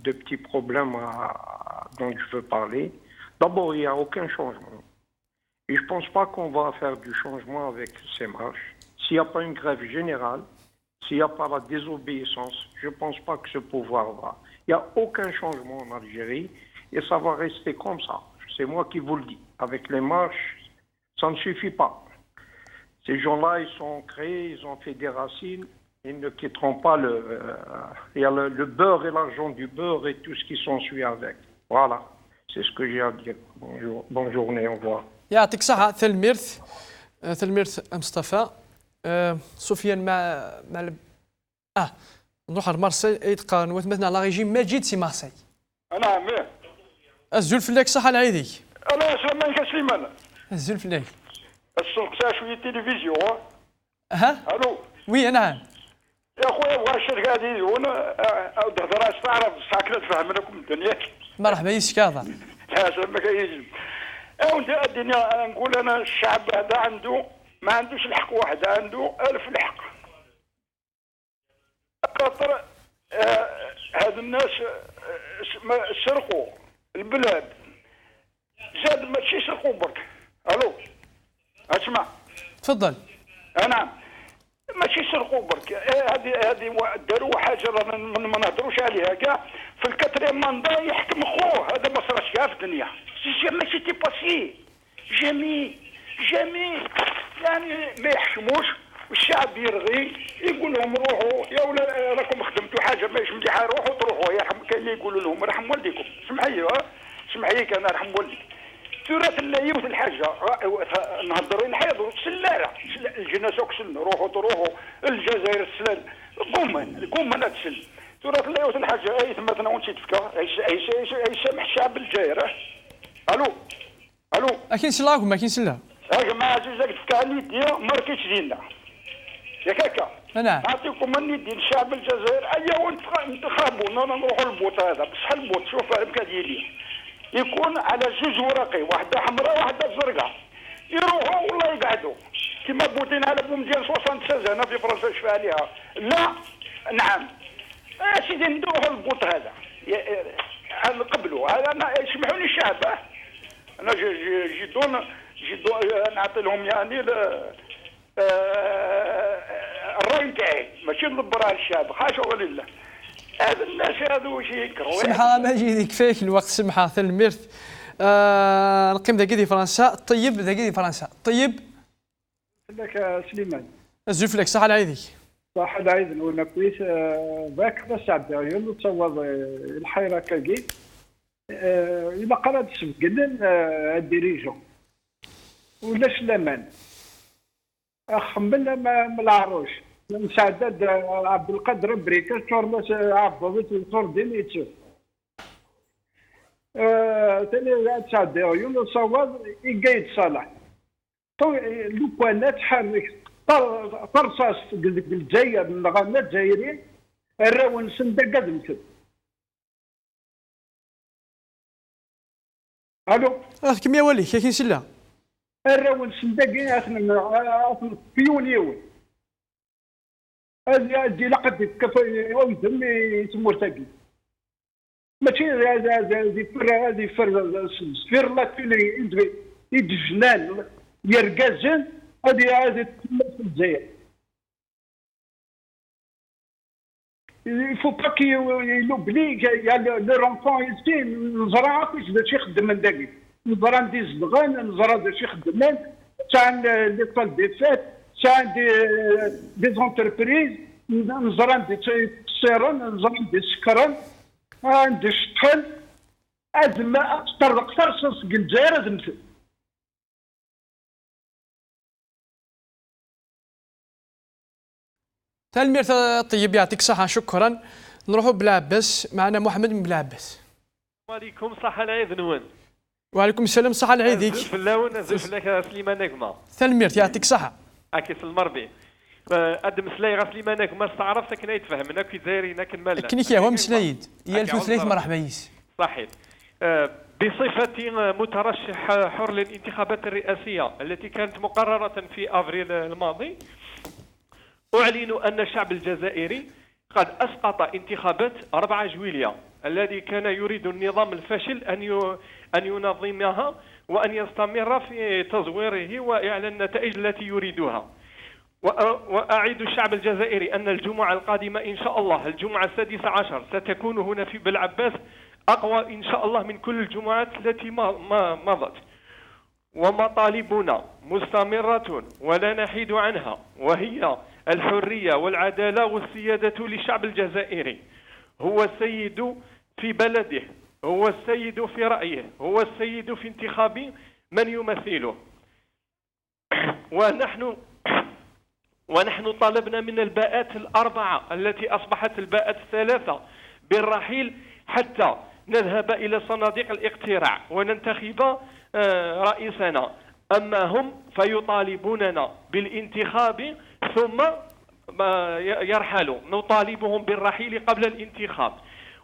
deux petits problèmes dont je veux parler. D'abord, il n'y a aucun changement. Et je ne pense pas qu'on va faire du changement avec ces marches. S'il n'y a pas une grève générale, s'il n'y a pas la désobéissance, je ne pense pas que ce pouvoir va. Il n'y a aucun changement en Algérie et ça va rester comme ça. C'est moi qui vous le dis. Avec les marches, ça ne suffit pas. Ces gens-là, ils sont créés, ils ont fait des racines. Ils ne quitteront pas il y a le beurre et l'argent du beurre et tout ce qui s'ensuit avec. Voilà, c'est ce que j'ai à dire. Bonne journée, au revoir. يعطيك الصحة ثلميرث مصطفى. سفيان مع نروح على مارسيل يتقارن مثلا على ريجيم ماجد سي مارسيل. نعم. الزول فلاك صحة العيدي. الله يسلمك سليمان. الزول فلاك. السوق شوية تلفزيون. الو. وي نعم. يا خويا بغا الشركة هذه هنا تهضر تعرف ساكنة تفهم لكم الدنيا. مرحبا يسكاضا. لا سلمك يجي. وانت الدنيا نقول انا الشعب هذا عنده ما عندوش الحق واحد، عنده 1000 الحق. خاطر هاد الناس سرقوا البلاد، زاد ماشي سرقوا برك. الو اسمع. تفضل. نعم ماشي سرقوا برك، هذه داروا حاجه ما نهضروش عليها كاع. في الكاتريم ماندا يحكم خوه، هذا ما صراش كاع في الدنيا. جامي سيتي باسي، جامي يعني ما يحكموش والشعب يرغي، يقول لهم روحوا يا ولا راكم خدمتوا حاجه ماهيش مليحه، روحوا تروحوا. يرحم كاين اللي يقولوا لهم رحم والديكم، سمحي كان رحم والديك. تراث اللايوت الحاجه نهضروا نحيضوا سلالة الجنازه كسلنا، روحوا تروحوا الجزائر السلال قوم انا تسل. تراث اللايوت الحاجه اي ثم تناول تفكا يسامح الشعب الجزائر. الو اكين سلاكم ما كاين سلا يا جماعه عزيزك تفكا نيدي ماركيتش ديالنا يا كاكا. نعم نعطيكم الندي الشعب الجزائر ايوا انتخابوا نروحوا للبوط هذا بصح البوط شوف هكا ديالي يكون على جوج ورقي، واحده حمراء واحده زرقاء، يروحوا والله يقعدوا كما بوتين على بوم ديال 76 هنا في فرنسا شفى عليها. لا نعم سيدي ندوروا البوط هذا نقبلوا هذا. انا يسمحوا لي الشعب انا جدون نعطي لهم يعني الراي نتاعي ماشي نضبر على الشعب، حاشا ولله. هذا الناس هذو واش يكرهوا. سمحة ماجي كفايك الوقت. سمحة ثلميرث. نقيم ذاك دي فرنسا. طيب ذاك دي فرنسا. طيب لك سليمان. الزوف لك صحة العيدي. صحة العيد وانا كويس. ذاك الشعب ديالو تصور الحيرة كاكي إلا قرات سبقلن الديريجون ولاش لامان خمنا ما العروش مساعدة عبد القادر بريكا شورلاش عبد صور دينيتشو تاني تساعد ديالو صواب يقايد صالح لو كان تحرك طرصاص الجزائر من الغامات الجزائريين الراون سندا قدمت. الو كم يا ولي كاين سلا الراون سندا كاين في يونيو هذه لقد كفى ويدم يسمو تاكي ماشي هذه فر سفير لاتيني يدجنان يرقازن هذه تمثل الجزائر. il faut pas qu'il oublie qu'il y a leur enfant ici نزرع كيفاش باش يخدم من داكي نزرع ندير زدغان نزرع باش يخدم تاع لي طال دي فات تاع دي زونتربريز نزرع ندير السيران نزرع ندير السكران عندي الشطحن ازما اكثر صوص الجزائر ازمت. تلمير طيب يعطيك الصحة شكرا. نروحوا بلعباس معنا محمد من بلعباس. السلام عليكم صحة العيد نون. وعليكم السلام صحة العيديك. فلاون زفلاك سليمان نجمة. تلمير يعطيك الصحة. أكيس المربي. أدم سلاي غا سليمان نجمة استعرفت كنا يتفهمنا كي دايرين كنمال. كنيك يا هو مسلايد. يا 2003 مرحبا يس. صحيح. بصفتي مترشح حر للانتخابات الرئاسية التي كانت مقررة في أفريل الماضي، أعلن أن الشعب الجزائري قد أسقط انتخابات 4 جويلية الذي كان يريد النظام الفاشل أن ينظمها وأن يستمر في تزويره وإعلان النتائج التي يريدها. وأعيد الشعب الجزائري أن الجمعة القادمة إن شاء الله، الجمعة 16 ستكون هنا في بلعباس أقوى إن شاء الله من كل الجمعات التي مضت. ومطالبنا مستمرة ولا نحيد عنها، وهي الحرية والعدالة والسيادة للشعب الجزائري. هو السيد في بلده، هو السيد في رأيه، هو السيد في انتخاب من يمثله. ونحن طلبنا من الباءات الأربعة التي أصبحت الباءات الثلاثة بالرحيل حتى نذهب إلى صناديق الاقتراع وننتخب رئيسنا. أما هم فيطالبوننا بالانتخاب ثم يرحلوا، نطالبهم بالرحيل قبل الانتخاب.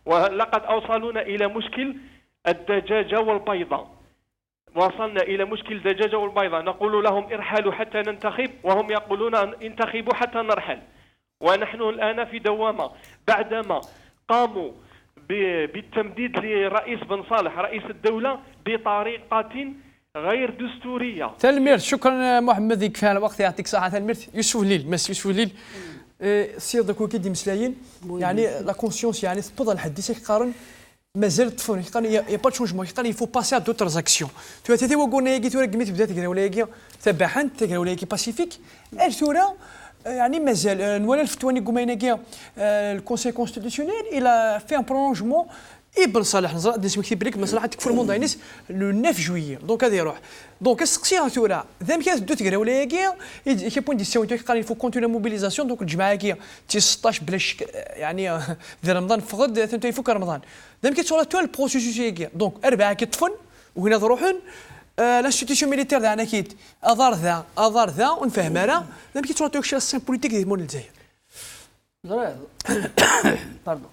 ولقد أوصلونا إلى مشكل الدجاجة والبيضة، وصلنا إلى مشكل الدجاجة والبيضة، نقول لهم ارحلوا حتى ننتخب وهم يقولون انتخبوا حتى نرحل. ونحن الآن في دوامة بعدما قاموا بالتمديد لرئيس بن صالح رئيس الدولة بطريقة غير دستورية. تلمير شكرا محمد، يكفي الوقت، يعطيك الصحة تلمير. يوسف الليل مس يوسف الليل السير داك كيدي مسلايين يعني لا كونسيونس يعني تفضل الحديث يقارن مازال طفون يقارن يا با تشونجمون يقارن يفو باسي ا دوتر زاكسيون تو تي وقلنا يجي تورا قميت بدات كذا ولا يجي تبعا تكرا ولا يجي باسيفيك الثورة يعني مازال ولا الفتواني قمينا الكونسيل كونستيتيسيونيل الى في ان برولونجمون ابن صالح نزرع ديس مكتب لك مصلحه تكفر مونداينس لو 9 جويي دونك هذا يروح دونك السقسيه ثورة ذا مكان بدو تقرا ولا ياكي كي بوين ديسيون قال يفو كونتيني موبيليزاسيون دونك الجماعه كي تي 16 بلاش يعني في رمضان فقد ثاني يفوك رمضان ذا مكان تشوف تو البروسيسوس ياكي دونك 4 كيطفن وهنا تروحون لانستيتيسيون ميليتير تاعنا كيت اضار ذا ونفهم راه ذا مكان تشوف توكش السين بوليتيك ديال مول الجزائر باردون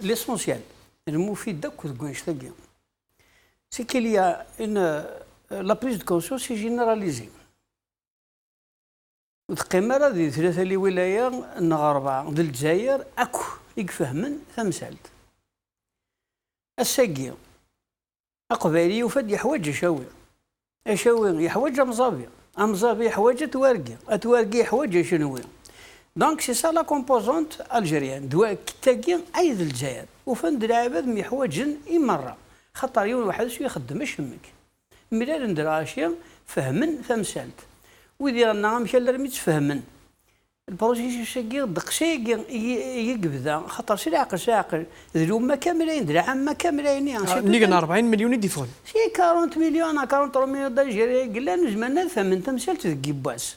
l'essentiel, le mufid c'est qu'il y a la prise de conscience est généralisée. القمة هذه ثلاثة الولايات الغربية ديال الجزائر أكو يفهمن ثمثالت. الساقية أقبالي وفد يحوج أشاوي يحوج أمزابي يحوج أتوارقي يحوج شنوي. دونك سي سا لا كومبوزونت الجيريان دوا كتاكي ايد الجزائر وفند العباد محوجن مرة خاطر يوم واحد شو يخدم يشمك ملي ندير اشياء فهمن ثمثالت ويدي رانا مشى لرميت فهمن البروجي شاكي دقشي يقبدا خاطر سي العقل ذلو ما كاملين درعم ما كاملين نيقنا 40 مليون يديفون سي 40 مليون 40 مليون د الجزائر قلنا نجمنا فهمن ثمثالت ذكي باس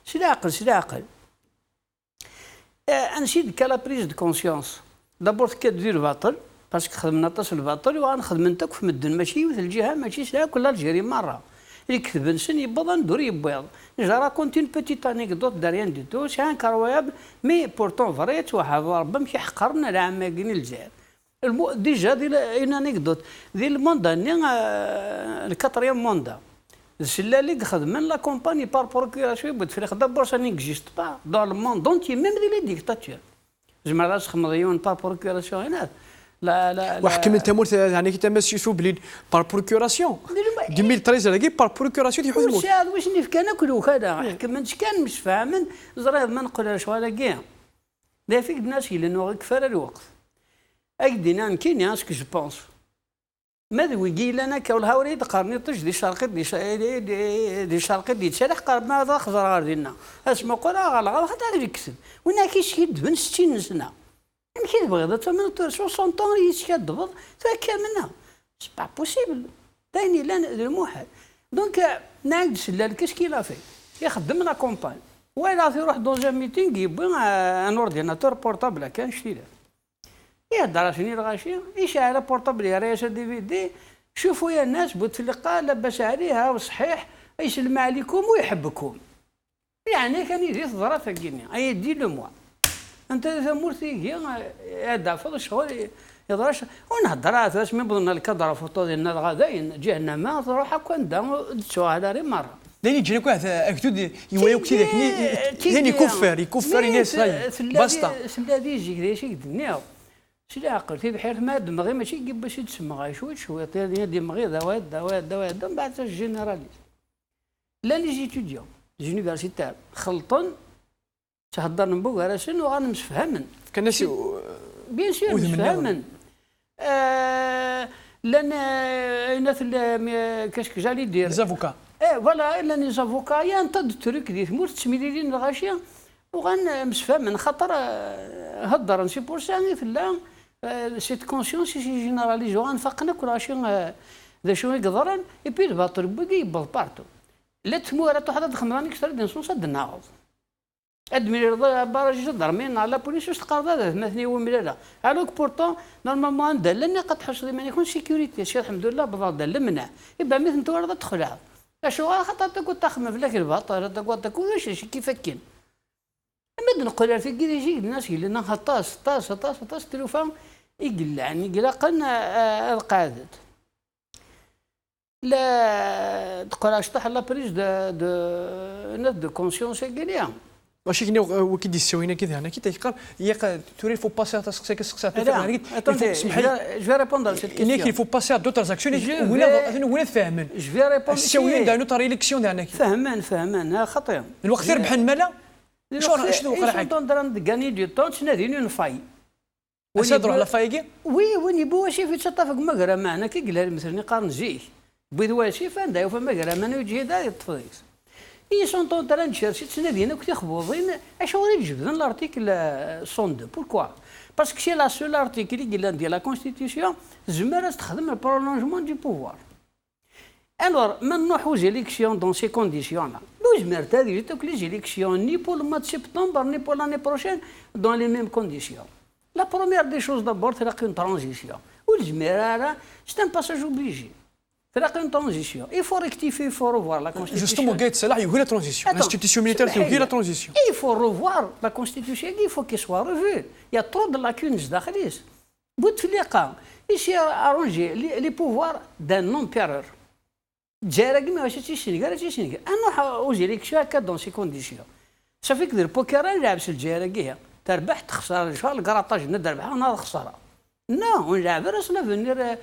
سي العقل نشيد كلا بريز دو كونسيونس دابور كدير باطل باسكو خدمنا طاس الباطل وغنخدم انت في مدن ماشي في الجهه ماشي سلا كل الجيري مره اللي كتب نسن يبغى ندور يبيض جرا كونت اون بوتيت انيكدوت داريان دي تو سي انكرويابل مي بورتون فريت وحافظ ربما كيحقرنا العماقين الجزائر ديجا ديال اون انيكدوت ديال المونداني الكاتريام موندا السلالي خدمن لا كومباني بار بروكيراسيون بتفريق دابور سا نيكزيست با دون لو موند دونتي ميم ديال لي ديكتاتور زعما راس خمضيون بار بروكيراسيون هنا لا وحكم انت مورت يعني كي تمس يشوف بلي بار بروكيراسيون 2013 لاكي بار بروكيراسيون تيحوز واش هذا واش نيف كان ناكلو هذا حكمنش كان مش فاهمن زرا ما نقولش ولا كاع لا فيك الناس لانه كفار الوقت اكدينا كاين اسكو جو بونس ماذا ويجي لنا كالهاوري تقارني طش دي شرقي دي شرقي دي تشرح قرب ماذا خضر ديالنا اسمع قرا غلط حتى يكسب ونا كيشيد بن 60 سنه يمكن تبغي تا 60 طون يشيد ضبط فكاملنا سي با بوسيبل دايني لنا المحال دونك نعقد سلال كاش كي لافي يخدم لا كومباني ولا يروح دون ميتينغ يبغي ان اورديناتور بورتابل كان شتيله يهضر شنو الغاشي يشعل بورطابل يا ريش دي في دي شوفوا يا الناس بوتفلقه لاباس عليها وصحيح يسلم عليكم ويحبكم يعني كان يدير ظرف كيني اي دي لو موا انت ثمورتي هذا فضل شغل يضرش ونهضر اساس من بضنا الكدره فوتو ديالنا غداين جهنم تروح هكا ندم تشوها داري مره دايما يجينا واحد اكدود يوايو كثير يعني يكفر الناس بسطه سلادي يجي شي الدنيا شي عقل في بحير ما دماغي ماشي باش يتسمى غير شويه دماغي دواء من بعد الجينيراليز لا لي زيتوديون زونيفرسيتير خلطن تهضر نبوغ راه شنو غنمسفهمن كان شي بيان سور مسفهمن لان كاش جالي دير ليزافوكا فوالا الا لي زافوكا يا انت التروك ديال تموت تسميلين الغاشيه وغنمسفهمن خاطر هضر سي بور سا لا سيت كونسيونس سي جينيراليز غنفقنا كل غاشي ذا شنو يقدرن اي بي الباطل بوكي يبل بارتو لا تمور تحضر خمراني كثر دين صوص الناغض ادمي رضا باراج ضرمين على بوليس واش تقرض هذا مثني وملاله الوغ بورتون نورمالمون دلني قد حصل ما يكون سيكوريتي شي الحمد لله بضل دلمنا يبقى مثل انت ورا تدخلها شو خاطر تقول تخمم فيك الباطل تقول تقول واش كيف كاين ما نقول في كي يجي الناس اللي لنا طاس تلوفان يقلعني قلقنا القاعده لا تقول اشطح لا بريز دو كونسيونس كيليا ماشي كنا وكي دي السوينه كذا انا كي تيقال هي توري فو باسي تسقسيك اسمح لي جو ريبوندر سيت كيسيون il faut passer à d'autres actions ولا فاهمين جو ريبوندر السويين دانو طري ليكسيون ديالنا فاهمان خطير الوقت ربح الملا شنو وقع حاجه دون غاني دو طون تناديني نفاي نصدروا على فايقي وين يبوا شي في تشطف مغرى معنا كي قال مثلا قارن زيك بيد واشي فاندا وفما مغرى ما يجي دا يطفيكس اي سونطون تران تشيرشي تنادينا كنت خبوضين اش هو اللي جبدنا لارتيكل 102 بوركوا باسكو سي لا سول ارتيكل اللي ديال لا كونستيتيسيون زعما تخدم البرولونجمون دي بوفوار الور ما نروحو زيليكسيون دون سي كونديسيون لا لو جمرت هذه جيتوك لي زيليكسيون ني بور الموا سبتمبر ني بور لاني بروشين دون لي ميم كونديسيون لا بروميير دي شوز دابور تلاقي اون ترانزيسيون والجميره راه سي ان باساج اوبليجي تلاقي اون ترانزيسيون il faut rectifier il faut revoir la constitution justement قايت صلاح يقول لا ترانزيسيون l'institution militaire تقول لا ترانزيسيون il faut revoir la constitution il faut qu'elle soit revue il y a trop de lacunes داخليس بوتفليقه ايش arranger les pouvoirs d'un empereur جارك ما واش تيشني انا اوزيليك هكا دون سي كونديسيون صافي كدير بوكر نلعب الجاركيه تربح تخسر شحال الكراطاج ندربح انا خساره نو نلعب راسنا فينير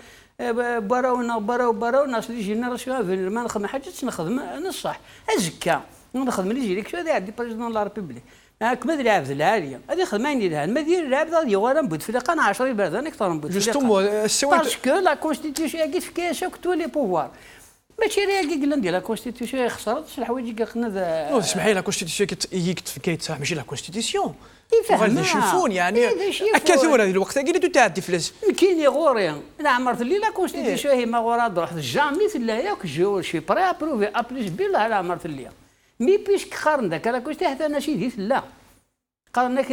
براو ناس اللي جينيراسيون فينير ما نخدم حاجه نخدم انا الصح ازكى نخدم لي جيليك شو هذا عندي بريزيدون لا ريبوبليك كما دير في العاليه هذه خدمه نديرها ما دير العاب هذه وانا نبوت فليقه انا 10 برد انا اكثر نبوت فليقه باسكو لا كونستيتيسيون قالت فيها شوك لي بوفوار ماشي راه كي قلنا ندير لا كونستيتيسيون خسرت شي الحوايج قلنا نو اسمحي لا كونستيتيسيون كيتفك ماشي لا كونستيتيسيون غادي نشوفون يعني كثير هذه الوقت كاين تعدي فلاس كاين غوريا انا عمرت لي لا كونستيتيسيون هي ما غورا روح جامي في الله ياك جو شي بري ابروفي ابليش بالله على عمرت لي مي بيش قارن ذاك لا كنت حتى انا شي ديت لا قارنك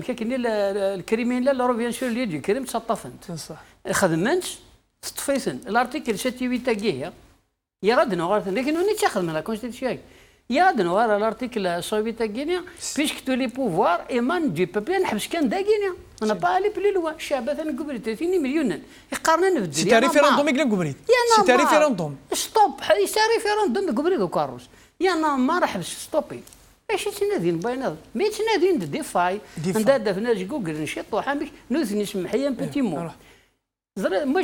كاين الكريمين لا روفيان سور لي دي كريم تصطفنت صح خدمت تطفيسن الارتيكل 78 تاعي يا غاد نغار لكن وني تاخذ من لا كونستيتيسيون يا غاد نغار الارتيكل 108 تاعي بيسك تو لي بوفوار ايمان دي بوبل نحبس كان دا غينيا انا با لي بلي لوا الشعب مثلا قبل 30 مليون يقارن نبدل سي ريفيراندوم يقول قبريد سي ريفيراندوم ستوب سي ريفيراندوم قبريد وكاروس يا انا ما راح ستوبي ايش تنادين باينه مي تنادين ديفاي نداد في ناس جوجل نشيط وحامك نوث نسمح يا بيتي مو moi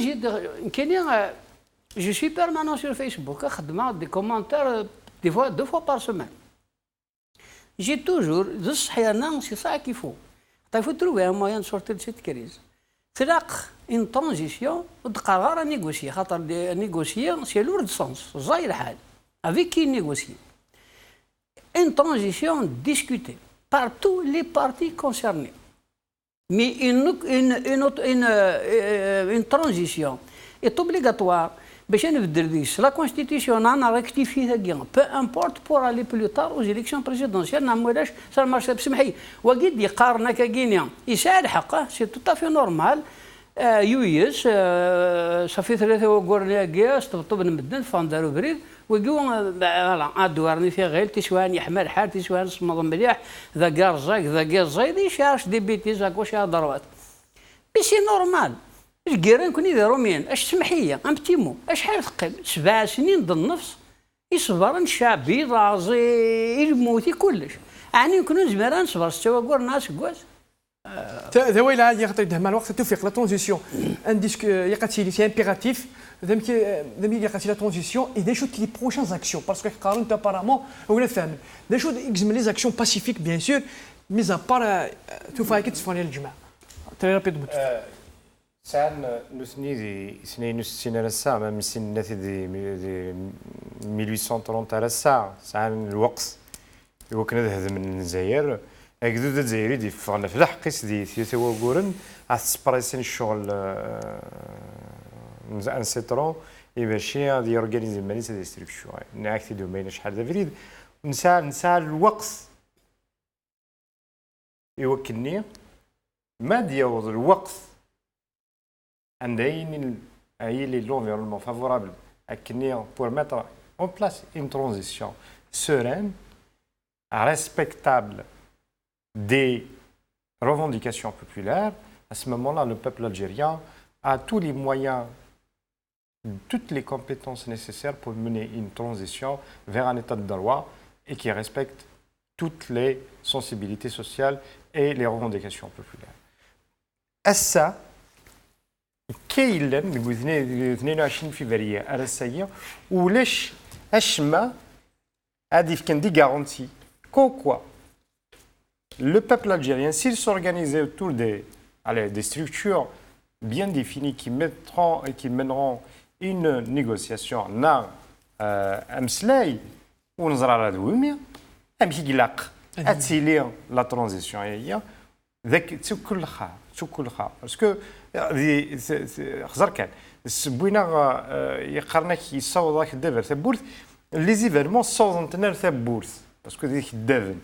je suis permanent sur Facebook, des commentaires deux fois par semaine. J'ai toujours, c'est ça qu'il faut. Il faut trouver un moyen de sortir de cette crise. C'est là une transition, à négocier. Négocier, c'est lourd de sens. Avec qui négocier? Une transition discutée par tous les partis concernés. Mais une transition est obligatoire. La Constitution a rectifié, peu importe pour aller plus tard aux élections présidentielles. Ça marche. C'est tout à fait normal. Ça fait 3 jours que ويقول ادوارني في غير تسوان يحمل حال تسوان صمد مليح ذا كارزاك ذا كارزاي دي شارش دي بيتيز واش ضروات بي سي نورمال الكيران كون يديروا مين اش سمحيه ام تيمو شحال ثقيل 7 سنين ضد النفس يصبر الشعبي رازي الموتي كلش يعني يمكن نزمر نصبر ستوا ناس كواس ذوي لا يغطي ده مع الوقت توفيق لا ترانزيسيون انديسك يقاتي سي امبيراتيف ذمك يقاتي لا ترانزيسيون اي دي شوت لي بروشان اكسيون باسكو قارن ابارامون ولا فاهم دي شوت اكزم لي اكسيون باسيفيك بيان سور ميز ابار توفايك تفاني الجماعه تري رابيد سان نسني دي سنين نسين على الساعة ما مسين ناتي دي 1830 على الساعة سان الوقت وكنا هذا من الجزائر هكذا الجزائري دي فانا في الحقيس دي ثيثوا قورن اسبريسين الشغل ان سيترون يمشي دي اورغانيزي ماليس ديستريبسيون ناكتي دومين شحال دافريد نسى الوقت يوكلني ما ديال الوقت عندين اي لي لونفيرونمون فافورابل اكني pour mettre en place une transition sereine respectable des revendications populaires. À ce moment-là, le peuple algérien a tous les moyens, toutes les compétences nécessaires pour mener une transition vers un état de droit et qui respecte toutes les sensibilités sociales et les revendications populaires. À ça, كاين نقول 22 فبراير على السير ولاش اشما هذه كان دي غارونتي كوا le peuple algérien s'il s'organisait autour des structures bien définies qui mettront et qui mèneront une négociation na امسلاي ونزرع على دومي امشي قلاق اتسيلي لا ترانزيسيون هي ذاك تكل خا باسكو خزر كان بوينا يقرنك يصوض ذاك الدبر ثبورث لي زيفيرمون صوض نتنا ثبورث باسكو ديك الدافن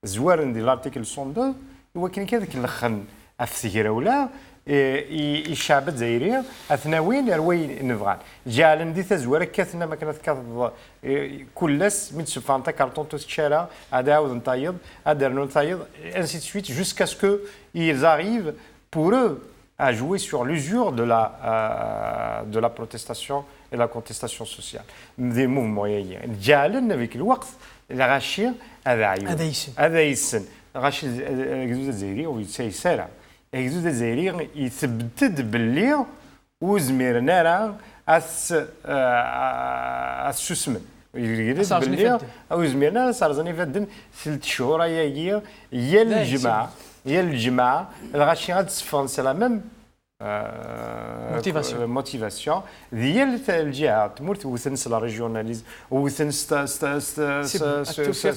زوار ندير لارتيكل 102 هو كان كذاك الاخن افسيره ولا الشعب الجزائري اثناوين روين نفغان جعل ندي تزوار كاثنا ما كانت كاث كلس من سفانتا كارطون تشارا هذا عاود نطيب هذا نطيب ainsi de suite jusqu'à ce que ils arrivent pour eux à jouer sur l'usure de la protestation et la contestation sociale des mouvements جعل avec الوقت الغاشي هذا عيون هذا يسن غاشي الجزائري ويسيسرع الجزء الجزائري يثبت باللي وزميرنا راه شو اسمه باللي وزميرنا صار زني فدن 3 شهور هي الجماعه الغاشي غاد تصفن سي لا ميم موتيفاسيون ديال الجهه تمرت وثنس لا ريجيوناليزم وثنس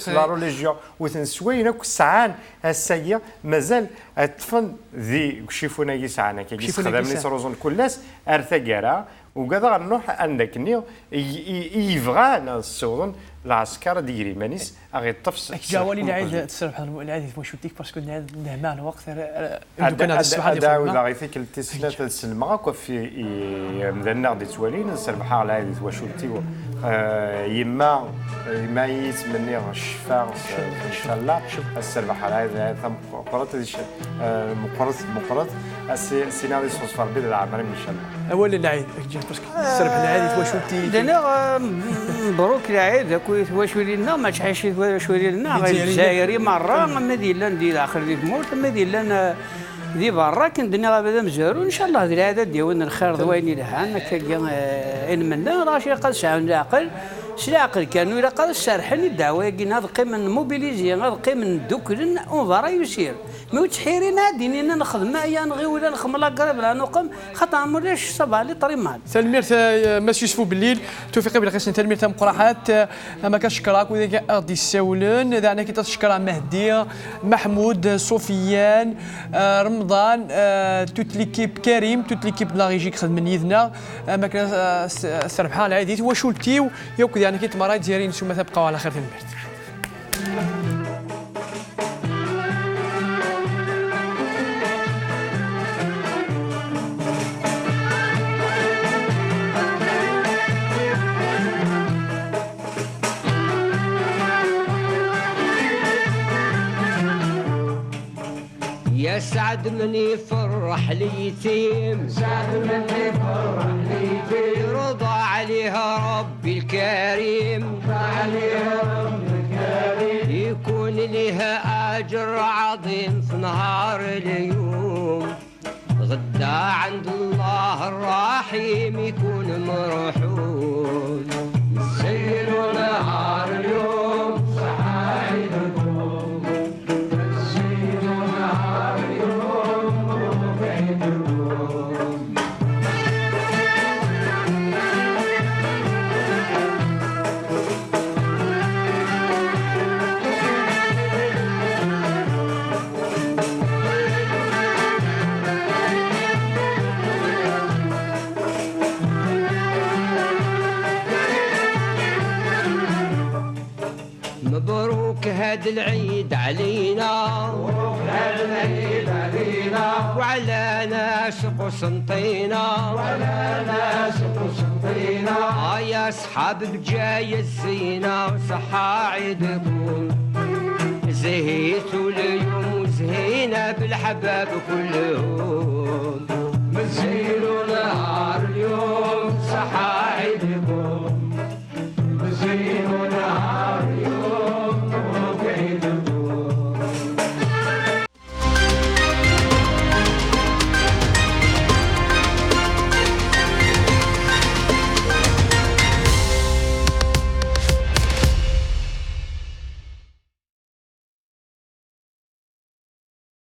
لا ريليجيون وثنس سوينا كسعان السيا مازال الطفن ذي شيفونا يسعانا كي خدامني سروزون كلاس ارثقرا وكذا غنروح عندك نيو يفغان السوضن العسكر ديري مانيس اغي الطفس جاولي العيد تصرف العيد واش وديك باسكو العيد مع الوقت هذا غادي فيك التسلات السلمه كوفي مدنا غادي توالين نسربحها على العيد واش ودتي يما يتمنى الشفاء ان شاء الله السربحه على العيد مقرط السيناريو صوص بيد العمر ان شاء الله اول العيد باسكو السربح العيد واش ودتي انا مبروك العيد واش ولينا ما تحيش واش ولينا غير الجزائري مره ما دير ندير اخر ديك موت ما دير لنا دي برا كندني غابه مزارو ان شاء الله هذه العاده ديالنا الخير ضويني لها انا ان منا راه قد ساعه العقل العقل كانوا الى قال السرحن الدعوه كاين هذا قيمه موبيليزي هذا قيمه دوكرن اون فارا يسير مو تحيرين هاديني نخدم يا نغي ولا نخمم لا قرب لا نقم خطا مولاش صبا لي طريمات تلميرت ماس يوسف بالليل توفيق بالقسم تلميرت مقراحات ما كنشكرك وذاك غادي يساولن اذا انا كي تشكر مهدي محمود سفيان رمضان توت ليكيب كريم توت ليكيب لا ريجي خدمن يدنا ما كان السربحه العادي وشولتيو يوك يعني كي تمرات ديالين ثم تبقاو على خير تلميرت يا يا سعد من يفرح اليتيم، سعد من يفرح اليتيم، يرضى عليها ربي الكريم، يرضى عليها ربي الكريم، يكون لها أجر عظيم في نهار اليوم، غدا عند الله الرحيم يكون مرحوم. السير نهار اليوم صحايدكم، السير نهار اليوم وبعيدكم. مبروك هاد العيد علينا، مبروك هاد العيد علينا، وعلى ناس قسنطينة، وعلى ناس قسنطينة، يا صحاب بجاي الزينة وصحة عيدكم، زهيتوا اليوم وزهينا بالحباب كلهم، مزينوا نهار اليوم صحة